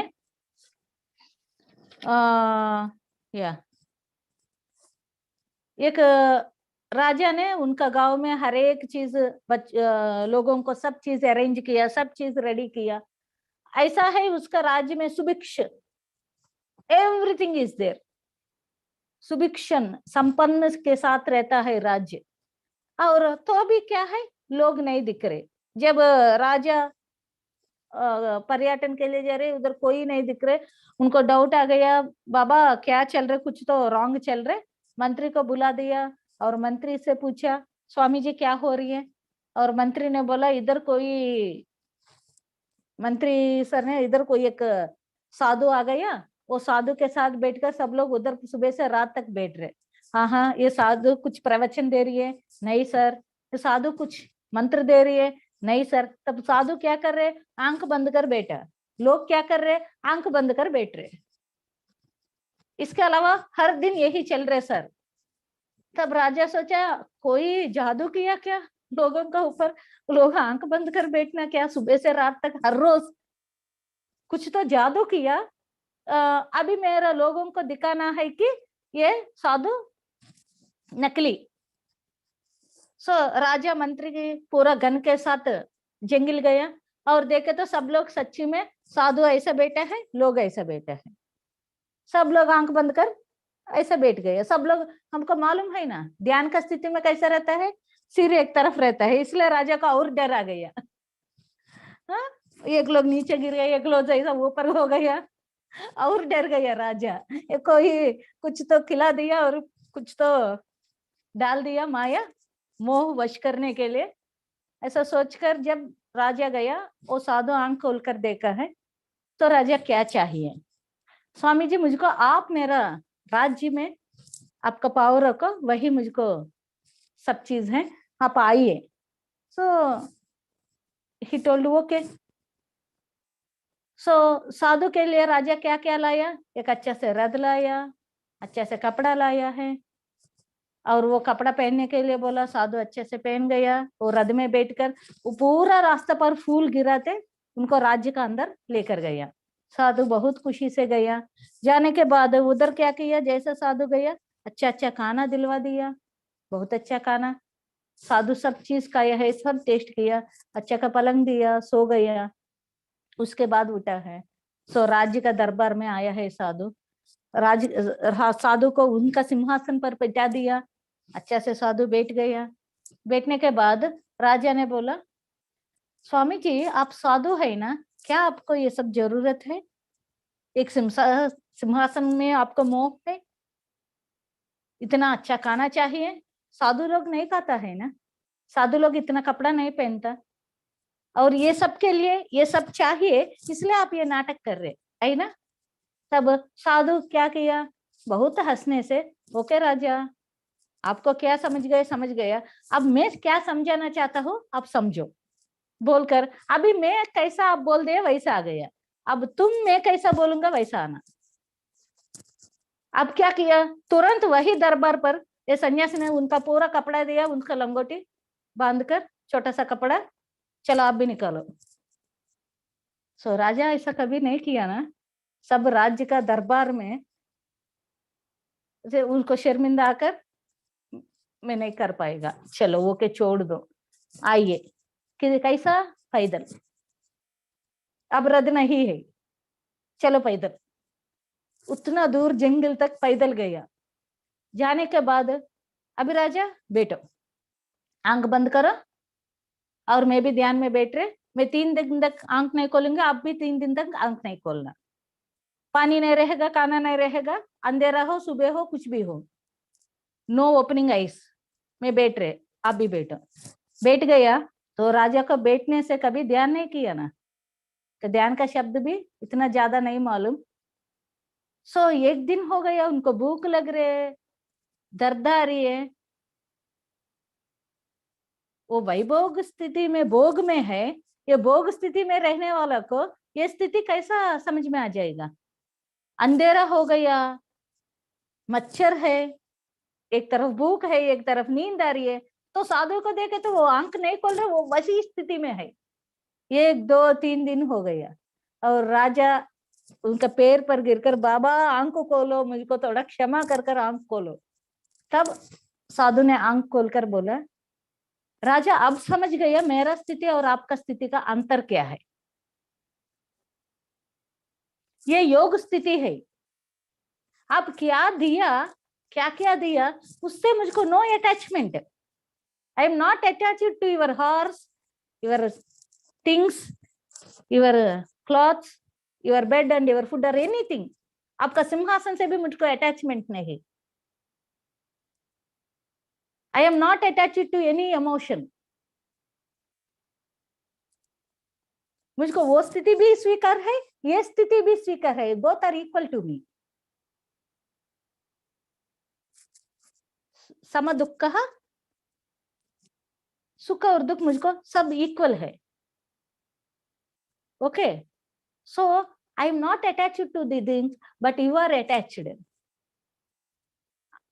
एक राजा ने उनका गांव में हर एक चीज लोगों को सब चीज अरेंज किया, सब चीज रेडी किया। ऐसा है उसका राज्य में सुभिक्ष, एवरीथिंग इज देयर, सुभिक्षण संपन्न के साथ रहता है राज्य। और तो भी क्या है, लोग नहीं दिख रहे। जब राजा पर्यटन के लिए जा रहे, उधर कोई नहीं दिख रहे, उनको डाउट आ गया, बाबा क्या चल रहा, कुछ तो रॉन्ग चल रहे। मंत्री को बुला दिया और मंत्री से पूछा, स्वामी जी क्या हो रही है। और मंत्री ने बोला, इधर कोई, मंत्री सर ने, इधर कोई एक साधु आ गया, वो साधु के साथ बैठकर सब लोग उधर सुबह से रात तक बैठ रहे। हाँ ये साधु कुछ प्रवचन दे रही है, नहीं सर। तो साधु कुछ मंत्र दे रही है, नहीं सर। तब साधु क्या कर रहे, आंख बंद कर बैठा। लोग क्या कर रहे, आंख बंद कर बैठ रहे। इसके अलावा हर दिन यही चल रहे सर। तब राजा सोचा कोई जादू किया क्या लोगों का ऊपर, लोग आंख बंद कर बैठना क्या सुबह से रात तक हर रोज, कुछ तो जादू किया। अभी मेरा लोगों को दिखाना है कि ये साधु नकली। सो राजा मंत्री के पूरा गण के साथ जंगल गया और देखे तो सब लोग सच्ची में साधु ऐसा बैठा है, लोग ऐसा बैठा है, सब लोग आंख बंद कर ऐसा बैठ गए। सब लोग, हमको मालूम है ना ध्यान का स्थिति में कैसा रहता है, सिर एक तरफ रहता है, इसलिए राजा का और डर आ गया। हाँ, एक लोग नीचे गिर गए, एक लोग ऐसा ऊपर हो गया, और डर गया राजा। कोई कुछ तो खिला दिया और कुछ तो डाल दिया माया, मोह वश करने के लिए। ऐसा सोचकर जब राजा गया, वो साधु आंख खोलकर देखा है, तो राजा क्या चाहिए? स्वामी जी मुझको आप मेरा राज्य में आपका पावर रखो, वही मुझको सब चीज है, आप आइए। सो ही टोल्ड ओके। सो साधु के लिए राजा क्या क्या लाया? एक अच्छा से रथ लाया, अच्छा से कपड़ा लाया है, और वो कपड़ा पहनने के लिए बोला। साधु अच्छे से पहन गया। वो रथ में बैठकर वो पूरा रास्ता पर फूल गिराते उनको राज्य का अंदर लेकर गया। साधु बहुत खुशी से गया। जाने के बाद उधर क्या किया? जैसा साधु गया, अच्छा अच्छा खाना दिलवा दिया, बहुत अच्छा खाना। साधु सब चीज खाया है, सब टेस्ट किया, अच्छा का पलंग दिया, सो गया। उसके बाद उठा है। सो राज्य का दरबार में आया है साधु। साधु को उनका सिंहासन पर बिठा दिया, अच्छा से साधु बैठ गया। बैठने के बाद राजा ने बोला, स्वामी जी आप साधु है ना, क्या आपको ये सब जरूरत है? एक सिंहासन में आपको मोह है? इतना अच्छा खाना चाहिए? साधु लोग नहीं खाता है ना, साधु लोग इतना कपड़ा नहीं पहनता, और ये सब के लिए ये सब चाहिए, इसलिए आप ये नाटक कर रहे है ना? तब साधु क्या किया? बहुत हंसने से, ओके राजा, आपको क्या समझ गए? समझ गया। अब मैं क्या समझाना चाहता हूँ आप समझो, बोलकर अभी मैं कैसा आप बोल दे वैसा आ गया। अब तुम मैं कैसा बोलूंगा वैसा आना। अब क्या किया? तुरंत वही दरबार पर ये सन्यासी ने उनका पूरा कपड़ा दिया, उनका लंगोटी बांधकर, छोटा सा कपड़ा, चलो आप भी निकालो। सो राजा ऐसा कभी नहीं किया ना, सब राज्य का दरबार में उनको शर्मिंदा आकर मैं नहीं कर पाएगा, चलो वो के छोड़ दो, आइए। कि कैसा? पैदल। अब रथ नहीं है, चलो पैदल। उतना दूर जंगल तक पैदल गया। जाने के बाद अभी राजा बैठो, आंख बंद करो, और मैं भी ध्यान में बैठ रहे। मैं 3 दिन तक आंख नहीं खोलूंगा, आप भी 3 दिन तक आंख नहीं खोलना। पानी नहीं रहेगा, खाना नहीं रहेगा, अंधेरा हो सुबह हो कुछ भी हो, नो ओपनिंग आइस। मैं बैठ रहे, आप भी बैठो। बैठ गया तो राजा को बैठने से कभी ध्यान नहीं किया ना, तो ध्यान का शब्द भी इतना ज्यादा नहीं मालूम। सो एक दिन हो गया, उनको भूख लग रहे, दर्द आ रही है, वो वैभोग स्थिति में, भोग में है। ये भोग स्थिति में रहने वाला को ये स्थिति कैसा समझ में आ जाएगा? अंधेरा हो गया, मच्छर है, एक तरफ भूख है, एक तरफ नींद आ रही है। तो साधु को देखे तो वो आंख नहीं खोल रहे, वो वैसी स्थिति में है। 1 2 3 दिन हो गया, और राजा उनका पैर पर गिरकर, बाबा आंख खोलो, मुझको थोड़ा क्षमा कर कर आंख खोलो। तब साधु ने आंख खोलकर बोला, राजा अब समझ गया मेरा स्थिति और आपका स्थिति का अंतर क्या है। ये योग स्थिति है। आप क्या दिया, क्या क्या दिया, उससे मुझको no attachment. I am not attached to your horse, your things, your clothes, your bed and your food और एनीथिंग। आपका सिंहासन से भी मुझको अटैचमेंट नहीं। I am not attached to any emotion. मुझको वो स्थिति भी स्वीकार है, ये स्थिति भी स्वीकार है, both are equal to me. सम दुख, सुख और दुख मुझको सब इक्वल है। Okay, so I am not attached to the things, but you are attached.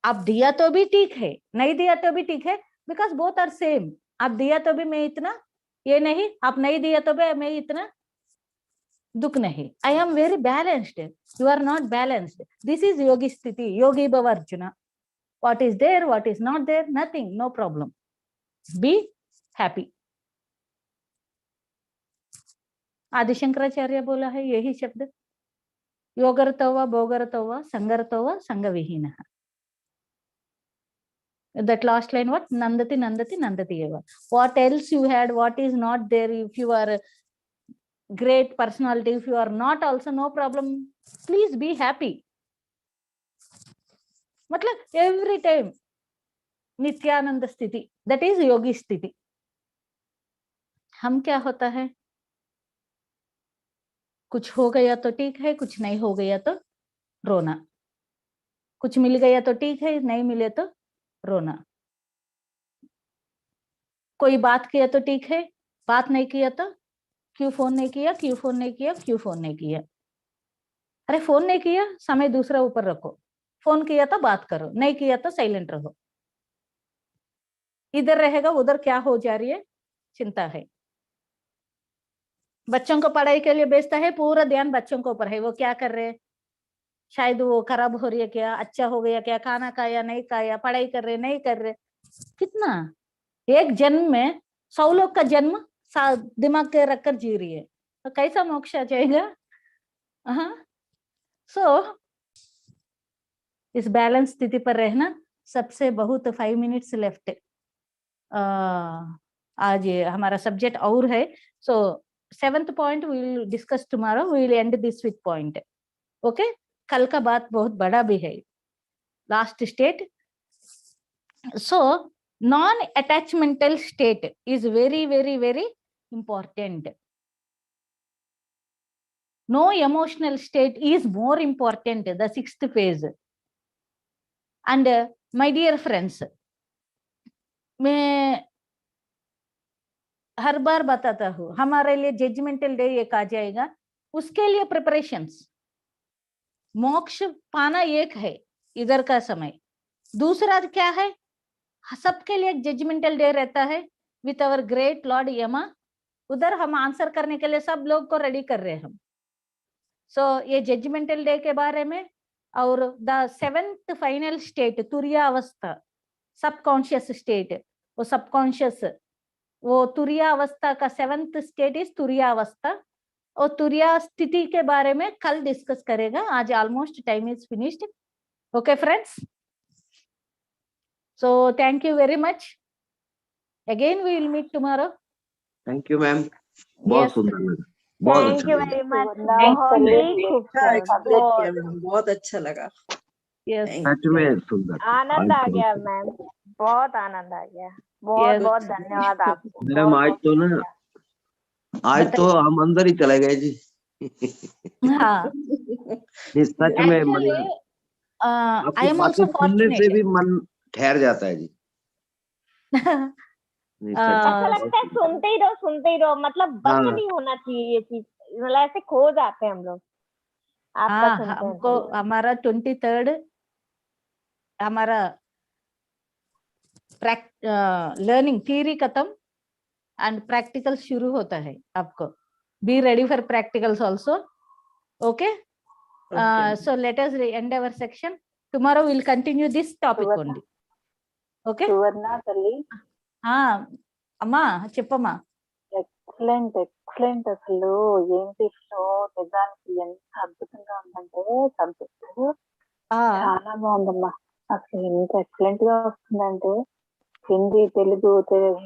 आप दिया तो भी ठीक है, नहीं दिया तो भी ठीक है, बिकॉज बोथ आर सेम। आप दिया तो भी मैं इतना ये नहीं, आप नहीं दिया तो भी मैं इतना दुख नहीं। I am very balanced, you are not balanced. This is yogi स्थिति, योगी भव Arjun. What is there, what is not there, nothing, no problem. Be happy. आदि शंकराचार्य बोला है यही शब्द, योगरतो वा भोगरतो वा संगरतो वा संगविहीनः। That last line, what? Nandati nandati nandati eva. What else you had, what is not there, if you are a great personality, if you are not also, no problem, please be happy. मतलब every time Nityanand स्थिति, that is योगी स्थिति। हम क्या होता है, कुछ हो गया तो ठीक है, कुछ नहीं हो गया तो रोना, कुछ मिल गया तो ठीक है, नहीं मिले तो रोना, कोई बात किया तो ठीक है, बात नहीं किया तो क्यों फोन नहीं किया, क्यों फोन नहीं किया, क्यों फोन नहीं किया। अरे फोन नहीं किया, समय दूसरा ऊपर रखो, फोन किया तो बात करो, नहीं किया तो साइलेंट रहो। इधर रहेगा उधर क्या हो जा रही है चिंता है। बच्चों को पढ़ाई के लिए भेजता है, पूरा ध्यान बच्चों के ऊपर है, वो क्या कर रहे हैं, शायद वो खराब हो रही है क्या, अच्छा हो गया क्या, खाना खाया नहीं खाया, पढ़ाई कर रहे नहीं कर रहे। कितना एक जन्म में 100 लोग का जन्म दिमाग के रखकर जी रही है, तो कैसा मोक्ष आ जाएगा। सो इस बैलेंस स्थिति पर रहना सबसे बहुत। 5 मिनट्स लेफ्ट। आज ये हमारा सब्जेक्ट और है, so 7th point we will discuss tomorrow, we will end this with point. Okay, कल का बात बहुत बड़ा भी है, last state. So non attachmental state is very very very important. No emotional state is more important, the 6th phase. And my dear friends, मैं हर बार बताता हूँ, हमारे लिए जजमेंटल डे एक आ जाएगा, उसके लिए प्रिपरेशंस। मोक्ष पाना एक है इधर का समय, दूसरा क्या है, सबके लिए जजमेंटल डे रहता है विथ अवर ग्रेट लॉर्ड यमा। उधर हम आंसर करने के लिए सब लोग को रेडी कर रहे हैं हम। सो ये जजमेंटल डे के बारे में, और द 7th फाइनल स्टेट तुरिया अवस्था, सबकॉन्शियस स्टेट, वो सबकॉन्शियस, वो तुरिया अवस्था का 7th स्टेट इज तुरिया अवस्था, और तुरिया स्थिति के बारे में कल डिस्कस करेगा। आज almost time is finished. Okay friends, so thank you very much, again we will meet tomorrow. Thank you ma'am, बहुत Yes. सुंदर लगा, बहुत थैंक अच्छा यू लगा। वेरी मच, Thank बहुत you. ही खूबसूरत, एक्सप्लेन किया बहुत मैम, बहुत अच्छा लगा। Yes. Thank सच में सुंदर। आनंद आ आज तो- गया मैम, बहुत आनंद आ गया, बहुत Yes. बहुत धन्यवाद आपको। मैम बहुत आज बहुत तो ना, शुक्रिया। आज तो हम अंदर ही चले गए जी। हाँ, नहीं, सच में actually, मतलब I आपकी am बातें also सुनने से fortunate. भी मन ठहर जाता है जी। नहीं, सच में ऐसा लगता है सुनते ही रहो, मतलब बंद हाँ। नहीं होना चाहिए ये चीज, मतलब ऐसे खो जाते हैं हम लोग आपका हाँ, सुनते हैं हमको तो। हमारा 23rd हमारा लर्निंग थियरी खत्म एंड प्रैक्टिकल शुरू होता है। आपको be ready for practicals also. Okay, so let us end our section. Tomorrow we'll continue this topic only. Okay. సువర్ణ తల్లి, అమ్మా చెప్పమ్మా. ఎక్సలెంట్ ఎక్సలెంట్, అసలు ఏంటి షో, నిజానికి ఎంత అద్భుతంగా ఉందంటే సబ్జెక్ట్ చాలా బాగుందమ్మా. అసలు ఎంత ఎక్సలెంట్ గా వస్తుందంటే హిందీ, తెలుగు,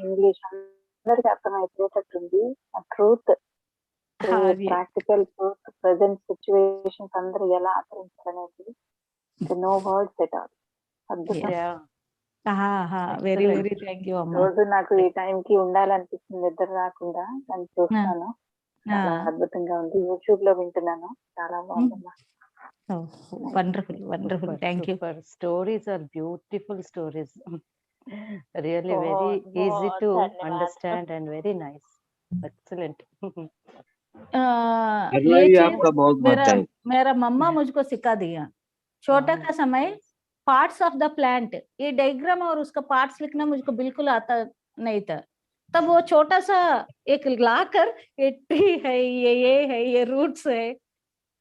ఇంగ్లీష్ అందరికి అర్థమైపోయేటట్టుంది. ఆ truth, practical truth, present situations అందరూ ఎలా ఆచరించాలనేది నో వర్డ్స్ ఎట్ ఆల్. అద్భుతం. వెరీ వెరీ థ్యాంక్ యూ అమ్మా. రోజు నాకు ఈ టైం కి ఉండాలనిపిస్తుంది, నిద్ర రాకుండా కానీ చూస్తాను. చాలా అద్భుతంగా ఉంది. యూట్యూబ్ లో వింటున్నాను, చాలా బాగుందమ్మా. Wonderful wonderful, thank you. Stories are beautiful stories. Really very बहुत, easy बहुत to धन्यवाद. understand and very nice. Excellent. अगला ये भी चीज आपका बहुत बहुत मेरा थैंक। मेरा मम्मा मुझको सिखा दिया। छोटा का समय पार्ट्स ऑफ द प्लांट, ये डायग्राम और उसका पार्ट्स लिखना मुझको बिल्कुल आता नहीं था। तब वो छोटा सा एक लाकर ये ट्री है, ये है, ये रूट्स है।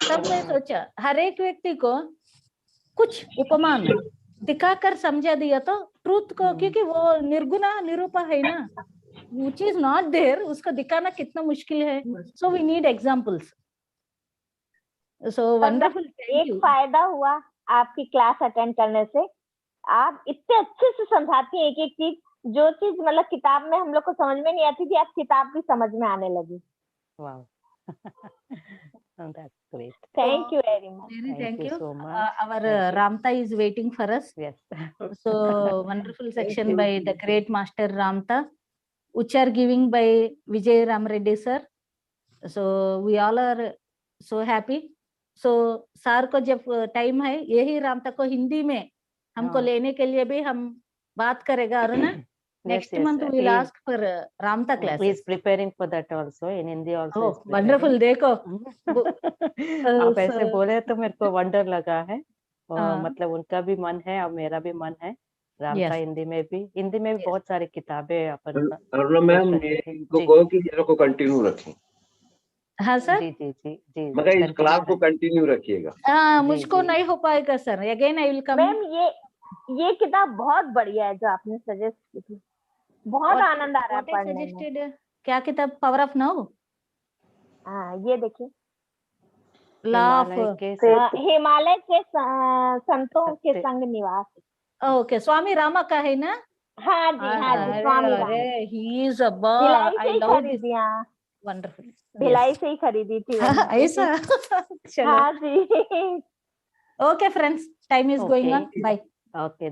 तब मैं सोचा हर एक व्यक्ति को कुछ उपमान दिखाकर समझा दिया तो ट्रूथ को, क्योंकि वो निर्गुणा निरूपा है ना, which is not there, उसको दिखाना कितना मुश्किल है। So we need examples. So wonderful, thank एक you. फायदा हुआ आपकी क्लास अटेंड करने से, आप इतने अच्छे से समझाती हैं एक एक चीज, जो चीज मतलब किताब में हम लोग को समझ में नहीं आती थी, आप किताब भी समझ में आने लगी. Wow. Oh, that's great. Thank you very much. Very Thank thank you you. so much. Our Thank you. Ramta is waiting for us. Yes. So wonderful section you. by the great master Ramta, which are giving by Vijay Ram Reddy sir. So we all are so happy. So sir को जब time है यही रामता को हिंदी में हमको हाँ। लेने के लिए भी हम बात करेगा Aruna. Next month we will ask for Ramta he classes. is preparing for that also in Hindi also. Oh, he's preparing. wonderful. देखो. आप ऐसे so- बोले तो मेरे को वंडर लगा है और हाँ। मतलब उनका भी मन है और मेरा भी मन है. रामता Yes. हिंदी में भी Yes. बहुत सारी किताबें अपन अरुणा मैम करते ये थे. इनको जी. कहो कि ये लोग को कंटिन्यू रखें, हाँ सर. जी जी जी जी. मतलब इस continue क्लास को रहे. कंटिन्यू रखिएगा. हाँ जी, मुझको जी. नहीं हो पाएगा sir. Again I will come. Ma'am ये किताब बहुत बढ़िया है जो आपने सजेस्ट की थी. बहुत आनंद आ रहा है What I पढ़ने में. suggested? क्या किताब? Power of Now. हाँ ये देखिए. Law of. हिमालय के सत्य. हिमालय के संतों के सत्य. संग निवास. Okay, स्वामी रामा का है ना? हाँ जी हाँ जी स्वामी राम. अरे he is a boy. Bhilai से I ही love this. खरीदी. हाँ Wonderful. भिलाई से ही खरीदी थी. वहाँ पे. ऐसा. चलो. हाँ जी. Okay friends, time is going Okay. on. Bye. Okay.